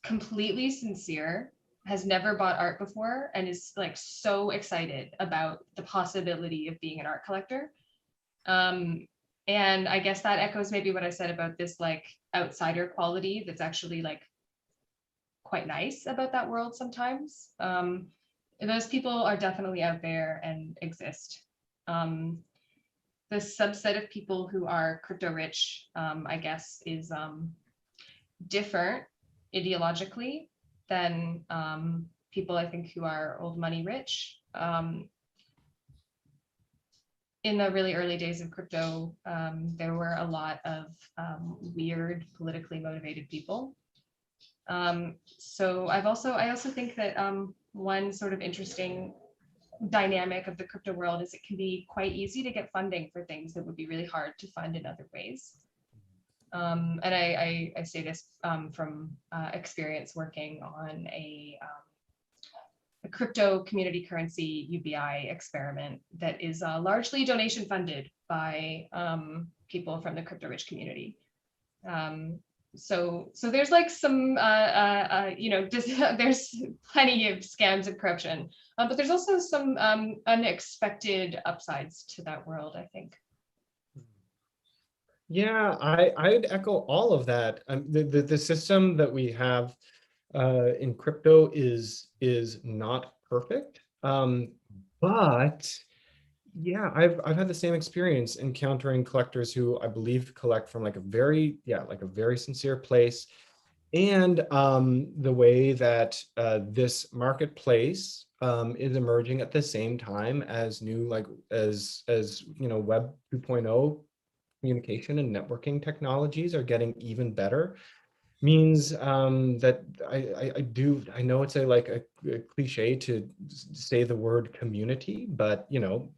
completely sincere, has never bought art before, and is like so excited about the possibility of being an art collector. And I guess that echoes maybe what I said about this like outsider quality that's actually like quite nice about that world sometimes. Those people are definitely out there and exist. the subset of people who are crypto rich, I guess, is different ideologically than people, I think, who are old money rich. In the really early days of crypto, there were a lot of weird politically motivated people. So I also think that one sort of interesting dynamic of the crypto world is it can be quite easy to get funding for things that would be really hard to fund in other ways. And I say this from experience working on a crypto community currency UBI experiment that is largely donation funded by people from the crypto rich community. So there's like some, there's plenty of scams and corruption, but there's also some unexpected upsides to that world, I think. Yeah, I'd echo all of that. The system that we have in crypto is not perfect, but yeah, I've had the same experience encountering collectors who I believe collect from like a very sincere place, and the way that this marketplace is emerging at the same time as new as Web 2.0 communication and networking technologies are getting even better, means that I know it's a cliche to say the word community, but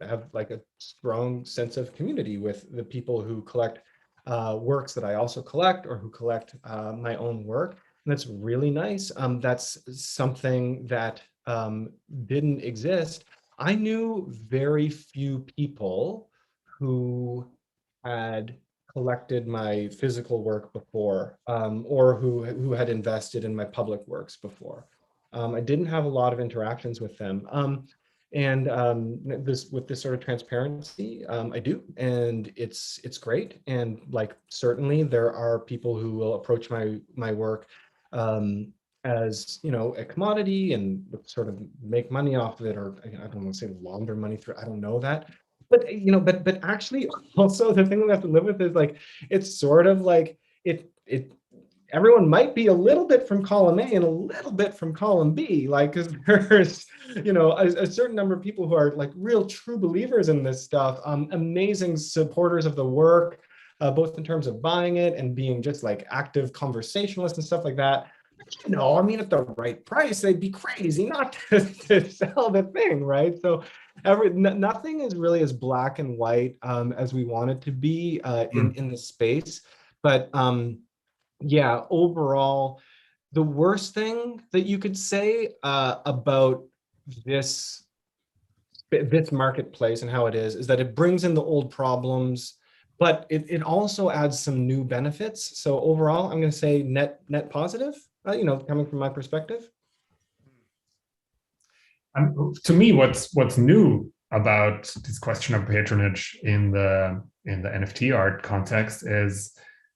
have like a strong sense of community with the people who collect works that I also collect, or who collect my own work. And that's really nice. That's something that didn't exist. I knew very few people who had collected my physical work before, or who had invested in my public works before. I didn't have a lot of interactions with them. And with this sort of transparency, I do, and it's great. And like, certainly there are people who will approach my work as a commodity and sort of make money off of it, or I don't want to say launder money through, I don't know that. But but actually, also the thing that we have to live with is like, it's sort of like it everyone might be a little bit from column A and a little bit from column B, like, because there's a certain number of people who are like real true believers in this stuff, amazing supporters of the work, both in terms of buying it and being just like active conversationalists and stuff like that. I mean, at the right price, they'd be crazy not to sell the thing, right? So nothing is really as black and white as we want it to be in this space. But yeah, overall, the worst thing that you could say about this marketplace and how it is that it brings in the old problems, but it also adds some new benefits. So overall, I'm going to say net positive, coming from my perspective. To me, what's new about this question of patronage in the NFT art context is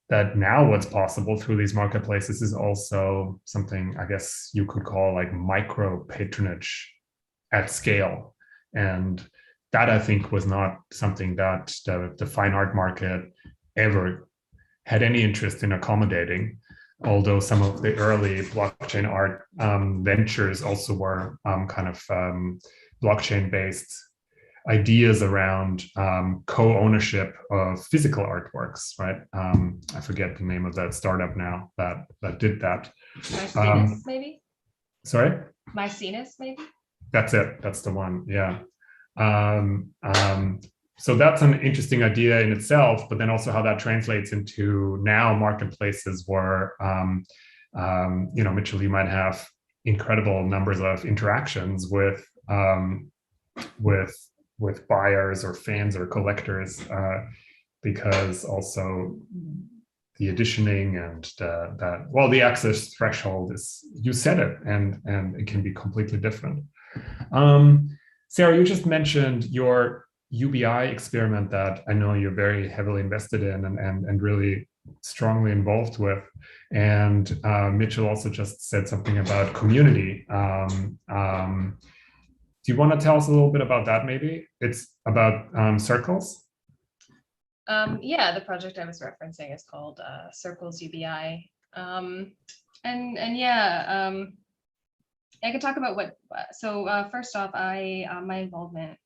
that now what's possible through these marketplaces is also something I guess you could call like micro patronage at scale. And that, I think, was not something that the fine art market ever had any interest in accommodating, although some of the early blockchain art ventures also were kind of blockchain-based ideas around co-ownership of physical artworks, right? I forget the name of that startup now that did that. Mycenas, maybe? Sorry? Mycenas, maybe? That's it. That's the one. Yeah. So that's an interesting idea in itself, but then also how that translates into now marketplaces where, Mitchell, you might have incredible numbers of interactions with buyers or fans or collectors, because also the editioning and the access threshold is, you said it, and it can be completely different. Sarah, you just mentioned your UBI experiment that I know you're very heavily invested in and really strongly involved with. And Mitchell also just said something about community. Do you want to tell us a little bit about that, maybe? It's about circles? Yeah, the project I was referencing is called Circles UBI. And yeah, I could talk about what, so first off, my involvement,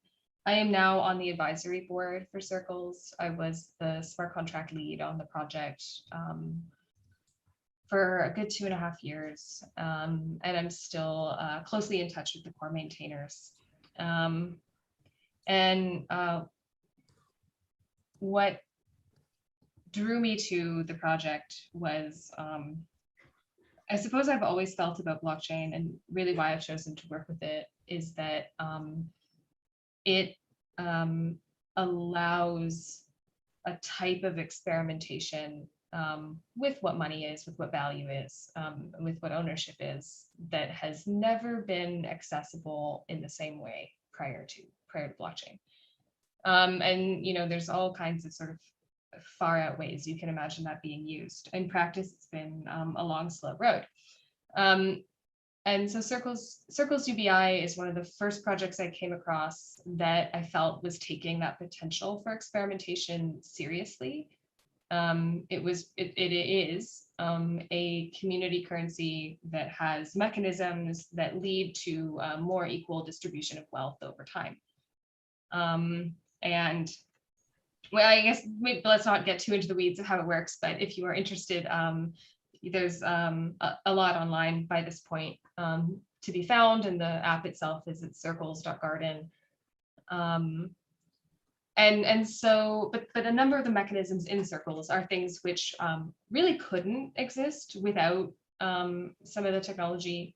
I am now on the advisory board for Circles. I was the smart contract lead on the project for a good 2.5 years. And I'm still closely in touch with the core maintainers. What drew me to the project was, I suppose I've always felt about blockchain, and really why I've chosen to work with it is that it allows a type of experimentation with what money is, with what value is, with what ownership is, that has never been accessible in the same way prior to blockchain. And you know, there's all kinds of sort of far out ways you can imagine that being used. In practice, it's been a long, slow road. And so Circles UBI is one of the first projects I came across that I felt was taking that potential for experimentation seriously. It is a community currency that has mechanisms that lead to a more equal distribution of wealth over time. And well, I guess maybe let's not get too into the weeds of how it works, but if you are interested, there's a lot online by this point to be found, and the app itself is at circles.garden. And so, but a number of the mechanisms in Circles are things which really couldn't exist without some of the technology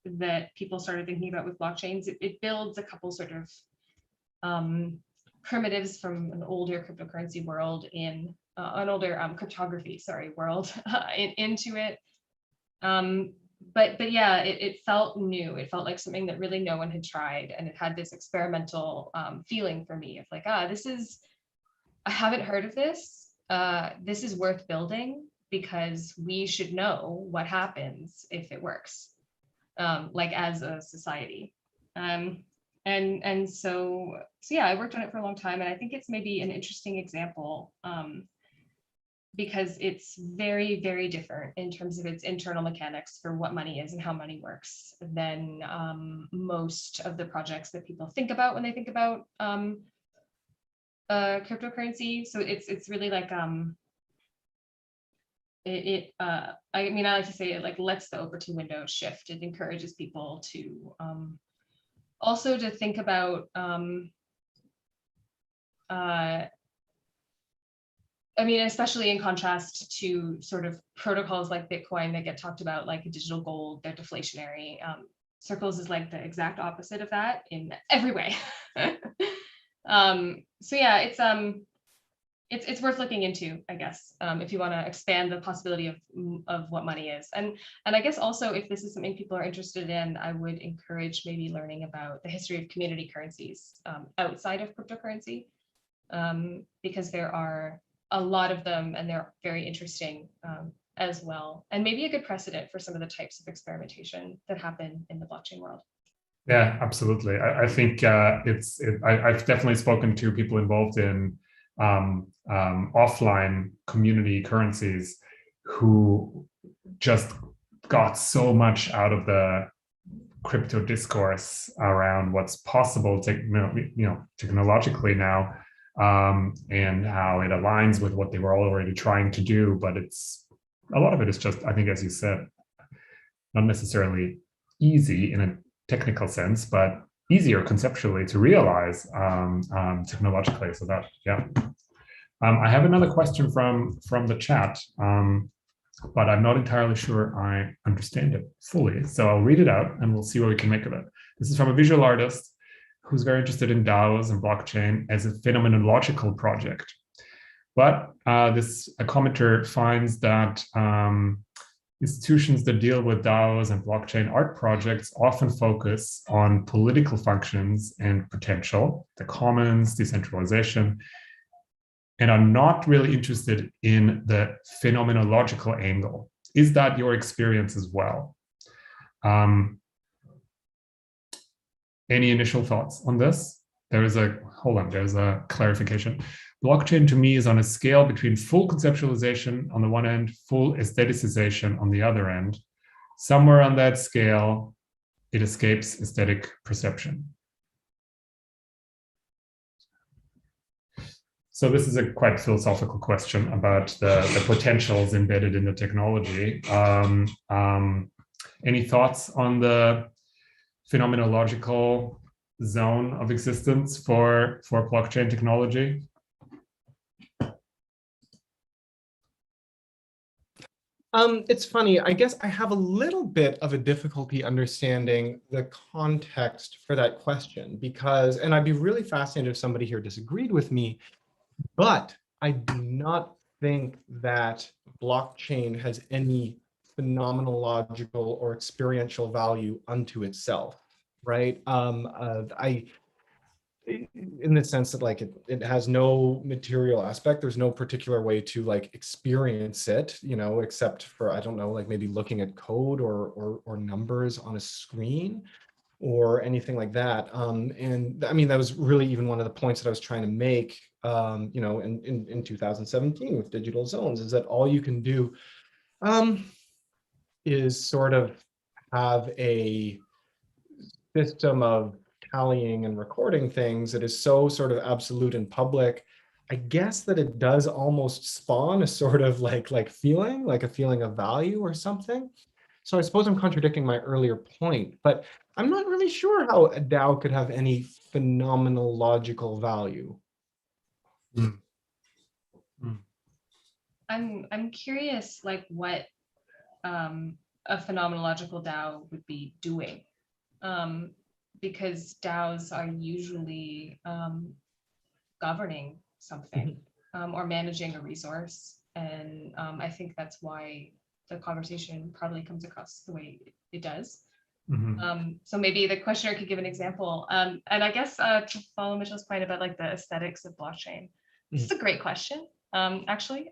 that people started thinking about with blockchains. It builds a couple sort of primitives from an older cryptocurrency world in an older cryptography, world into it. But yeah, it felt new. It felt like something that really no one had tried, and it had this experimental feeling for me of like, I haven't heard of this. This is worth building because we should know what happens if it works, like as a society. And so yeah, I worked on it for a long time, and I think it's maybe an interesting example because it's very, very different in terms of its internal mechanics for what money is and how money works than most of the projects that people think about when they think about cryptocurrency. So it's really like I mean, I like to say it like lets the Overton window shift. It encourages people to also to think about I mean, especially in contrast to sort of protocols like Bitcoin that get talked about like a digital gold, they're deflationary. Circles is like the exact opposite of that in every way. So yeah, it's worth looking into, I guess, if you want to expand the possibility of what money is. And I guess also if this is something people are interested in, I would encourage maybe learning about the history of community currencies outside of cryptocurrency, because there are a lot of them and they're very interesting as well. And maybe a good precedent for some of the types of experimentation that happen in the blockchain world. Yeah, absolutely. I think I've definitely spoken to people involved in offline community currencies who just got so much out of the crypto discourse around what's possible technologically now, and how it aligns with what they were already trying to do. But a lot of it is just, I think, as you said, not necessarily easy in a technical sense, but easier conceptually to realize technologically. So that, yeah. I have another question from the chat, but I'm not entirely sure I understand it fully. So I'll read it out and we'll see what we can make of it. This is from a visual artist who's very interested in DAOs and blockchain as a phenomenological project. But a commenter finds that institutions that deal with DAOs and blockchain art projects often focus on political functions and potential, the commons, decentralization, and are not really interested in the phenomenological angle. Is that your experience as well? Any initial thoughts on this? there's a clarification. Blockchain to me is on a scale between full conceptualization on the one end, full aestheticization on the other end. Somewhere on that scale, it escapes aesthetic perception. So this is a quite philosophical question about the potentials embedded in the technology. Any thoughts on the phenomenological zone of existence for blockchain technology? It's funny, I guess I have a little bit of a difficulty understanding the context for that question because, and I'd be really fascinated if somebody here disagreed with me, but I do not think that blockchain has any phenomenological or experiential value unto itself, right? In the sense that like it has no material aspect, there's no particular way to like experience it, you know, except for, I don't know, like maybe looking at code or numbers on a screen or anything like that. And I mean, that was really even one of the points that I was trying to make, you know, in 2017 with digital zones, is that all you can do is sort of have a system of tallying and recording things that is so sort of absolute and public, I guess that it does almost spawn a sort of like feeling, like a feeling of value or something. So I suppose I'm contradicting my earlier point, but I'm not really sure how a DAO could have any phenomenological value. Mm. I'm curious, like what a phenomenological DAO would be doing. Because DAOs are usually governing something or managing a resource. And I think that's why the conversation probably comes across the way it does. So maybe the questioner could give an example. And I guess to follow Mitchell's point about like the aesthetics of blockchain, this is a great question, actually.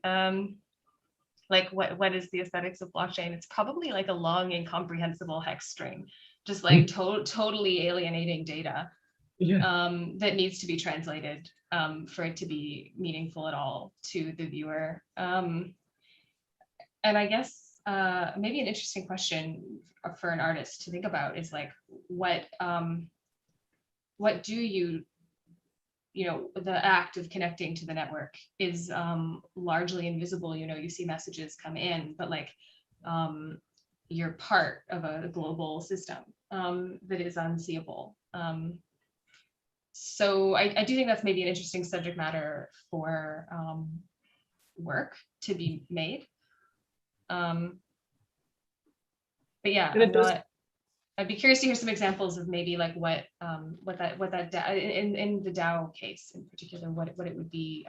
Like what is the aesthetics of blockchain? It's probably like a long, incomprehensible hex string, just like totally alienating data that needs to be translated for it to be meaningful at all to the viewer. And I guess maybe an interesting question for an artist to think about is like, what do you know, the act of connecting to the network is largely invisible. You know, you see messages come in, but like you're part of a global system that is unseeable. So I do think that's maybe an interesting subject matter for work to be made. But yeah, I'd be curious to hear some examples of maybe like what that in the DAO case in particular, what it would be.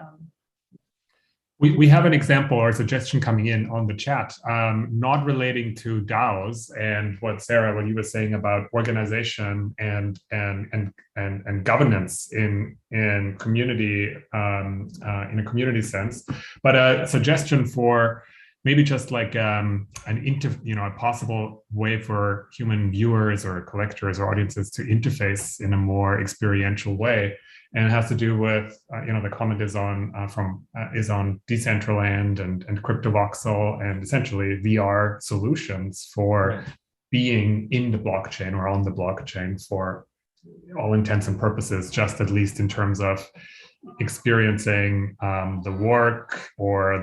We have an example or a suggestion coming in on the chat, not relating to DAOs and what you were saying about organization and governance in community in a community sense, but a suggestion for maybe just like a possible way for human viewers or collectors or audiences to interface in a more experiential way. And it has to do with, the comment is on Decentraland and CryptoVoxel and essentially VR solutions for being in the blockchain or on the blockchain for all intents and purposes, just at least in terms of experiencing the work or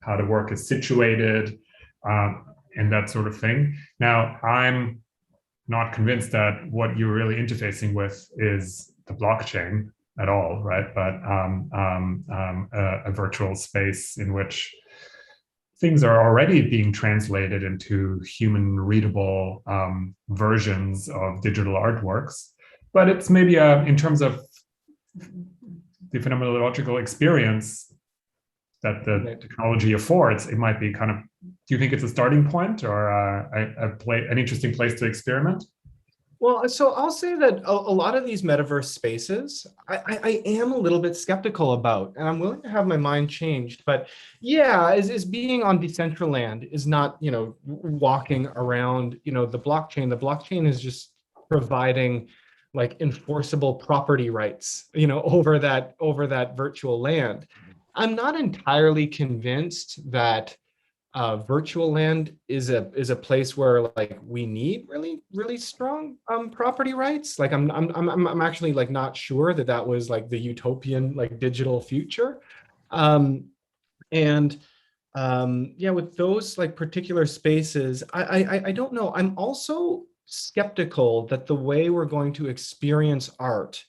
how the work is situated and that sort of thing. Now, I'm not convinced that what you're really interfacing with is the blockchain at all, right? But a virtual space in which things are already being translated into human readable versions of digital artworks. But it's maybe in terms of the phenomenological experience that the technology affords, it might be kind of, do you think it's a starting point or an interesting place to experiment? Well, so I'll say that a lot of these metaverse spaces, I am a little bit skeptical about, and I'm willing to have my mind changed. But yeah, is being on Decentraland is not, walking around, the blockchain. The blockchain is just providing like enforceable property rights, over that virtual land. I'm not entirely convinced that virtual land is a place where like we need really strong property rights. Like I'm actually like not sure that was like the utopian like digital future. And yeah, with those like particular spaces, I don't know. I'm also skeptical that the way we're going to experience art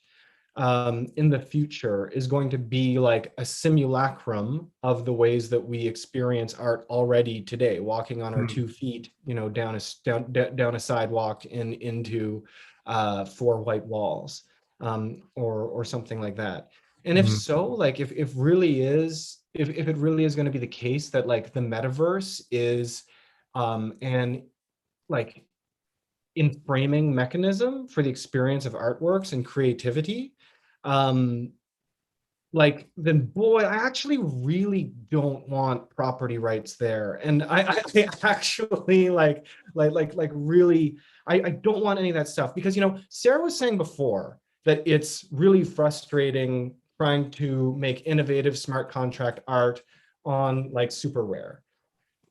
in the future is going to be like a simulacrum of the ways that we experience art already today, walking on our 2 feet, down a sidewalk and into 4 white walls, or something like that. And if so, like if it really is going to be the case that like the metaverse is an like inframing mechanism for the experience of artworks and creativity, like then boy, I actually really don't want property rights there. And I actually like really, I don't want any of that stuff, because Sarah was saying before that it's really frustrating trying to make innovative smart contract art on like super rare.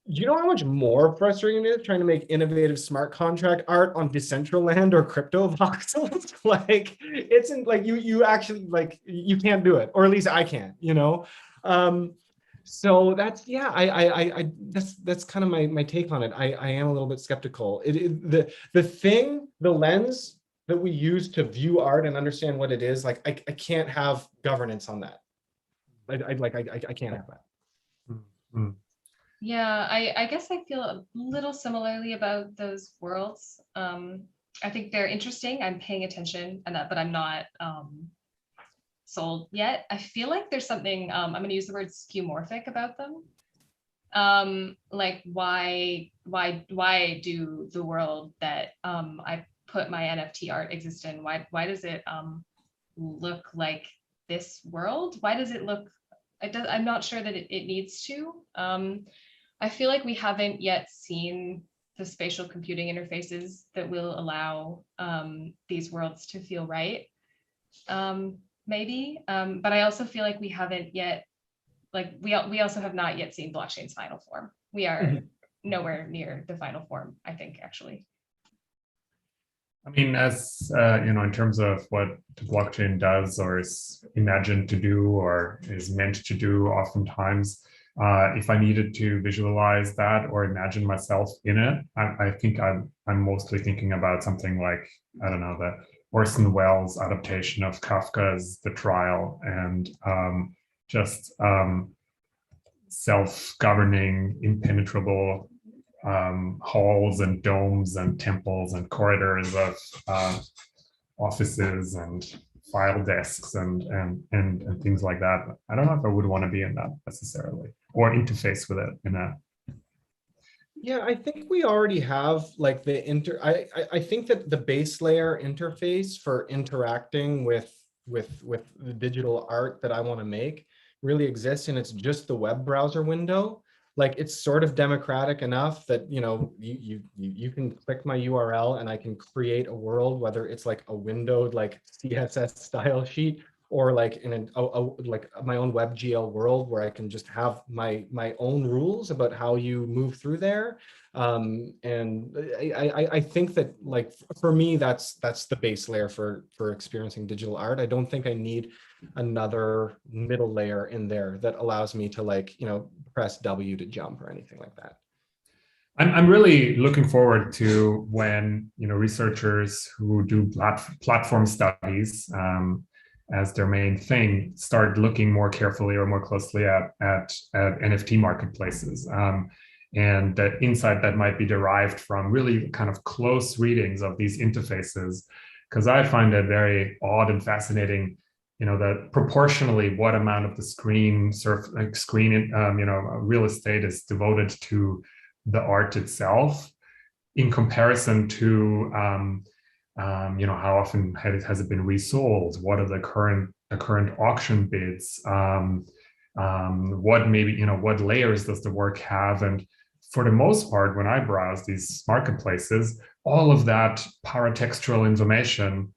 You know how much more frustrating it is trying to make innovative smart contract art on Decentraland or crypto voxels? Like it's in, like you actually like you can't do it, or at least I can't, so that's, yeah, I that's kind of my take on it. I am a little bit skeptical. The lens that we use to view art and understand what it is, like I can't have governance on that. I can't have that. Mm-hmm. Yeah, I guess I feel a little similarly about those worlds. I think they're interesting. I'm paying attention and that, but I'm not sold yet. I feel like there's something, I'm going to use the word skeuomorphic about them. Like why do the world that I put my NFT art exist in? Why does it look like this world? Why does it look? I'm not sure that it needs to. I feel like we haven't yet seen the spatial computing interfaces that will allow these worlds to feel right. Maybe, but I also feel like we haven't yet, like we also have not yet seen blockchain's final form. We are nowhere near the final form, I think, actually. I mean, as in terms of what the blockchain does or is imagined to do or is meant to do, oftentimes, if I needed to visualize that or imagine myself in it, I think I'm mostly thinking about something like, I don't know, the Orson Welles adaptation of Kafka's The Trial, and just self-governing, impenetrable halls and domes and temples and corridors of offices and file desks and things like that. I don't know if I would want to be in that necessarily, or interface with it in a. Yeah, I think we already have like the I think that the base layer interface for interacting with the digital art that I want to make really exists, and it's just the web browser window. Like it's sort of democratic enough that you can click my URL and I can create a world, whether it's like a windowed like CSS style sheet, or like in like my own WebGL world where I can just have my own rules about how you move through there. And I think that like for me that's the base layer for experiencing digital art. I don't think I need another middle layer in there that allows me to like press W to jump or anything like that. I'm really looking forward to when researchers who do platform studies as their main thing start looking more carefully or more closely at NFT marketplaces, and the insight that might be derived from really kind of close readings of these interfaces, because I find it very odd and fascinating, that proportionally what amount of the screen real estate is devoted to the art itself in comparison to how often has it been resold? What are the current auction bids? What maybe what layers does the work have? And for the most part, when I browse these marketplaces, all of that paratextual information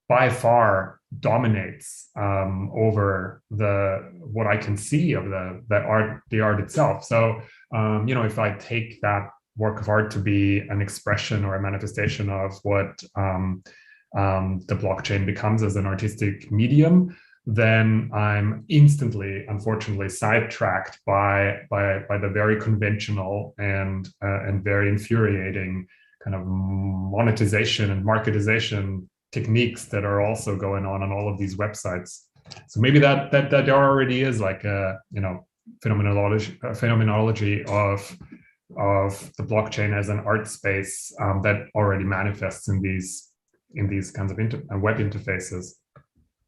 by far dominates over what I can see of the art itself. So if I take that work of art to be an expression or a manifestation of what the blockchain becomes as an artistic medium, then I'm instantly, unfortunately, sidetracked by the very conventional and very infuriating kind of monetization and marketization techniques that are also going on all of these websites. So maybe that there already is like a phenomenology of the blockchain as an art space that already manifests in these kinds of web interfaces.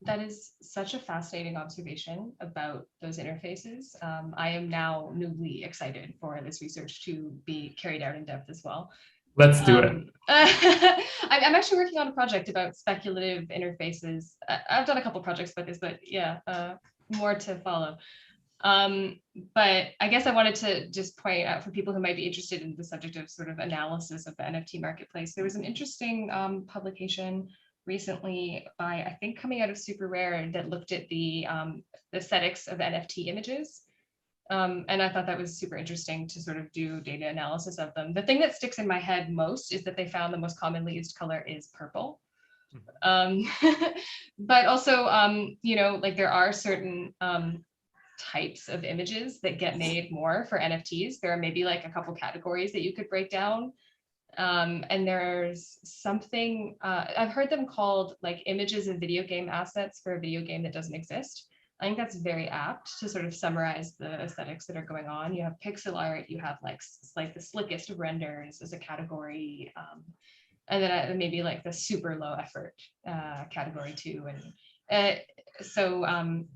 That is such a fascinating observation about those interfaces. I am now newly excited for this research to be carried out in depth as well. Let's do it. I'm actually working on a project about speculative interfaces. I've done a couple projects about this, but yeah, more to follow. But I guess I wanted to just point out for people who might be interested in the subject of sort of analysis of the NFT marketplace. There was an interesting publication recently by, I think, coming out of Super Rare that looked at the aesthetics of NFT images. And I thought that was super interesting to sort of do data analysis of them. The thing that sticks in my head most is that they found the most commonly used color is purple. But also, like there are certain types of images that get made more for NFTs. There are maybe like a couple categories that you could break down. And there's something, I've heard them called like images of video game assets for a video game that doesn't exist. I think that's very apt to sort of summarize the aesthetics that are going on. You have pixel art, you have like the slickest of renders as a category, and then maybe like the super low effort category too. And so I'm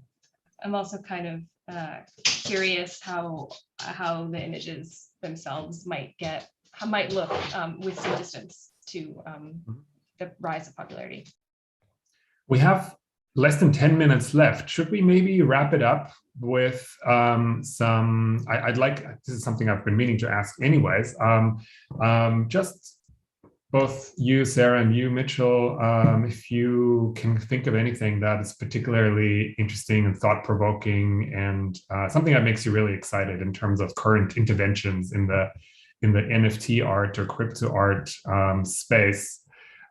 also kind of curious how the images themselves might look with some distance to the rise of popularity. We have less than 10 minutes left. Should we maybe wrap it up with some, this is something I've been meaning to ask anyways, just both you, Sarah, and you, Mitchell, if you can think of anything that is particularly interesting and thought-provoking and something that makes you really excited in terms of current interventions in the NFT art or crypto art space.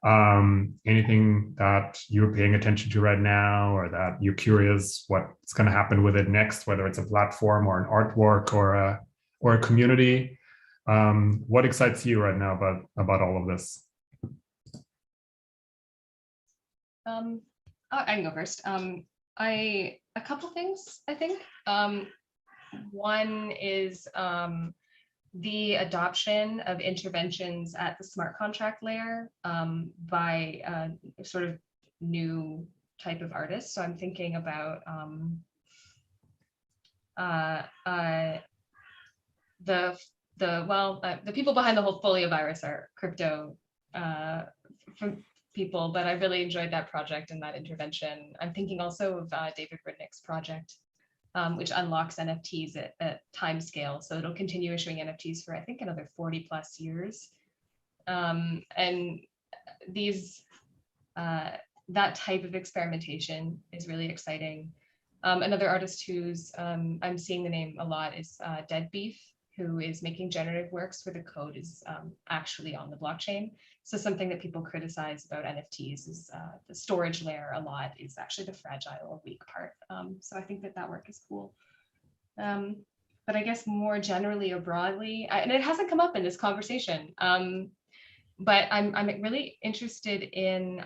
Anything that you're paying attention to right now, or that you're curious what's going to happen with it next, whether it's a platform or an artwork or a community. What excites you right now about all of this? I can go first. A couple things, I think. One is the adoption of interventions at the smart contract layer by sort of new type of artists. So I'm thinking about the people behind the whole folio virus are crypto people, but I really enjoyed that project and that intervention. I'm thinking also of David Rudnick's project, which unlocks NFTs at time scale. So it'll continue issuing NFTs for, I think, another 40 plus years. And these, that type of experimentation is really exciting. Another artist who's, I'm seeing the name a lot is Dead Beef, who is making generative works where the code is actually on the blockchain. So something that people criticize about NFTs is the storage layer a lot is actually the fragile or weak part. So I think that work is cool. But I guess more generally or broadly, and it hasn't come up in this conversation, but I'm really interested in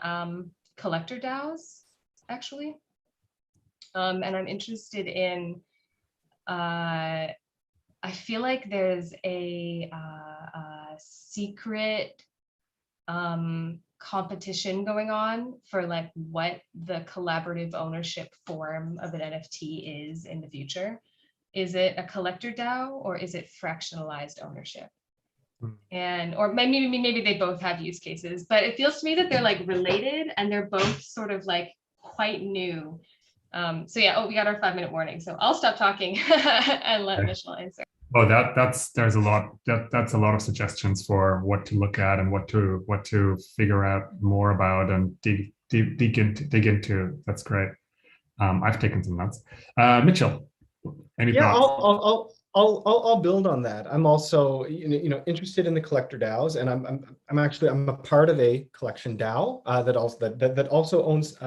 collector DAOs, actually. And I'm interested in, I feel like there's a secret competition going on for like what the collaborative ownership form of an NFT is in the future. Is it a collector DAO or is it fractionalized ownership? And or maybe they both have use cases, but it feels to me that they're like related and they're both sort of like quite new. So yeah, we got our 5-minute warning. So I'll stop talking and let Mitchell answer. Oh, there's a lot. That's a lot of suggestions for what to look at and what to figure out more about and dig dig into. That's great. I've taken some notes. Mitchell, any Yeah, thoughts? I'll build on that. I'm also interested in the collector DAOs, and I'm a part of a collection DAO that also owns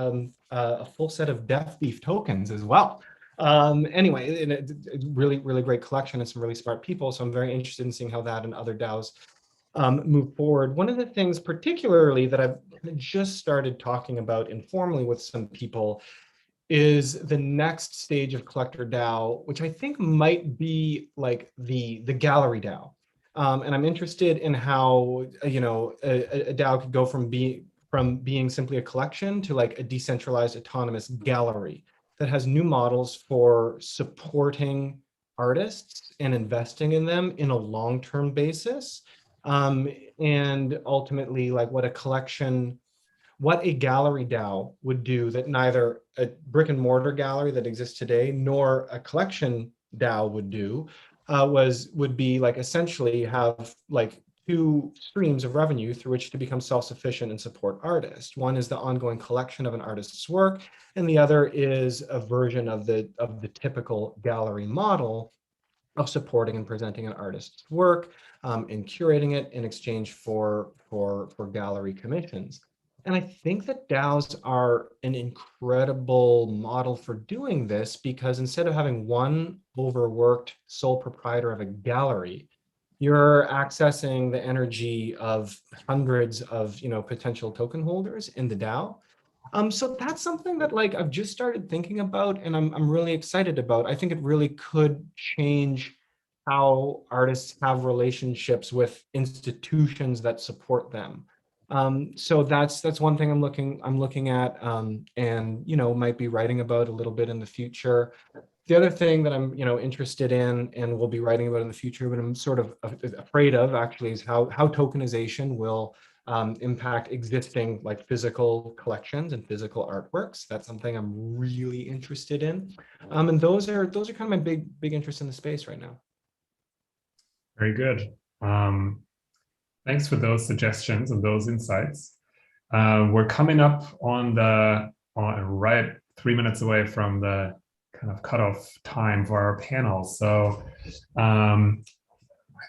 a full set of Death Thief tokens as well. Anyway, it's really great collection and some really smart people. So I'm very interested in seeing how that and other DAOs move forward. One of the things particularly that I've just started talking about informally with some people is the next stage of collector DAO, which I think might be like the gallery DAO. And I'm interested in how a DAO could go from being simply a collection to like a decentralized autonomous gallery that has new models for supporting artists and investing in them in a long-term basis. And ultimately, like what a gallery DAO would do that neither a brick and mortar gallery that exists today nor a collection DAO would do would be like essentially have like two streams of revenue through which to become self-sufficient and support artists. One is the ongoing collection of an artist's work, and the other is a version of the typical gallery model of supporting and presenting an artist's work and curating it in exchange for gallery commissions. And I think that DAOs are an incredible model for doing this, because instead of having one overworked sole proprietor of a gallery, you're accessing the energy of hundreds of potential token holders in the DAO. So that's something that like I've just started thinking about, and I'm really excited about. I think it really could change how artists have relationships with institutions that support them. So that's one thing I'm looking at, and might be writing about a little bit in the future. The other thing that I'm interested in and will be writing about in the future, but I'm sort of afraid of actually, is how tokenization will impact existing like physical collections and physical artworks. That's something I'm really interested in, and those are kind of my big interest in the space right now. Very good. Thanks for those suggestions and those insights. We're coming up on right 3 minutes away from the kind of cutoff time for our panel. So I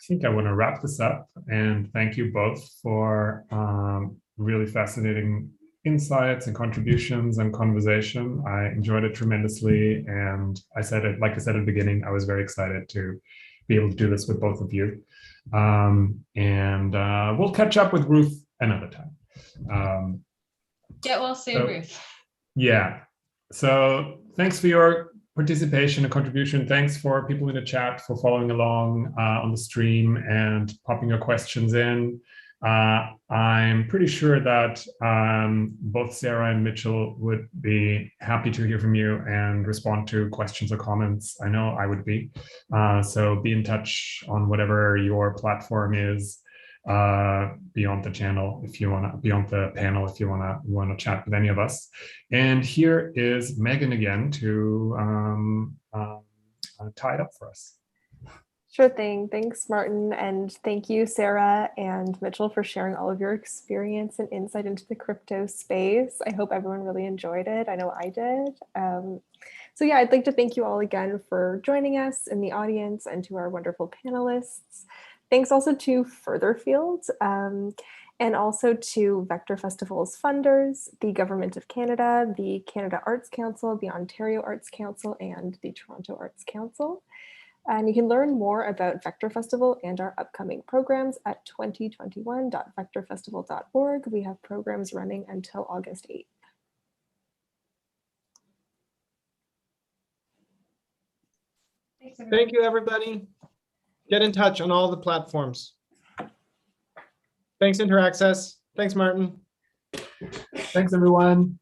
think I want to wrap this up and thank you both for really fascinating insights and contributions and conversation. I enjoyed it tremendously. And like I said at the beginning, I was very excited to be able to do this with both of you. And we'll catch up with Ruth another time. Get well soon, Ruth. Yeah. So thanks for your participation and contribution. Thanks for people in the chat for following along on the stream and popping your questions in. I'm pretty sure that both Sarah and Mitchell would be happy to hear from you and respond to questions or comments. I know I would be. So be in touch on whatever your platform is beyond the channel if you want to, beyond the panel if you want to chat with any of us. And here is Megan again to tie it up for us. Sure thing. Thanks, Martin. And thank you, Sarah and Mitchell, for sharing all of your experience and insight into the crypto space. I hope everyone really enjoyed it. I know I did. So yeah, I'd like to thank you all again for joining us in the audience and to our wonderful panelists. Thanks also to Furtherfield and also to Vector Festival's funders, the Government of Canada, the Canada Arts Council, the Ontario Arts Council, and the Toronto Arts Council. And you can learn more about Vector Festival and our upcoming programs at 2021.vectorfestival.org. We have programs running until August 8th. Thank you, everybody. Get in touch on all the platforms. Thanks, Interaccess. Thanks, Martin. Thanks, everyone.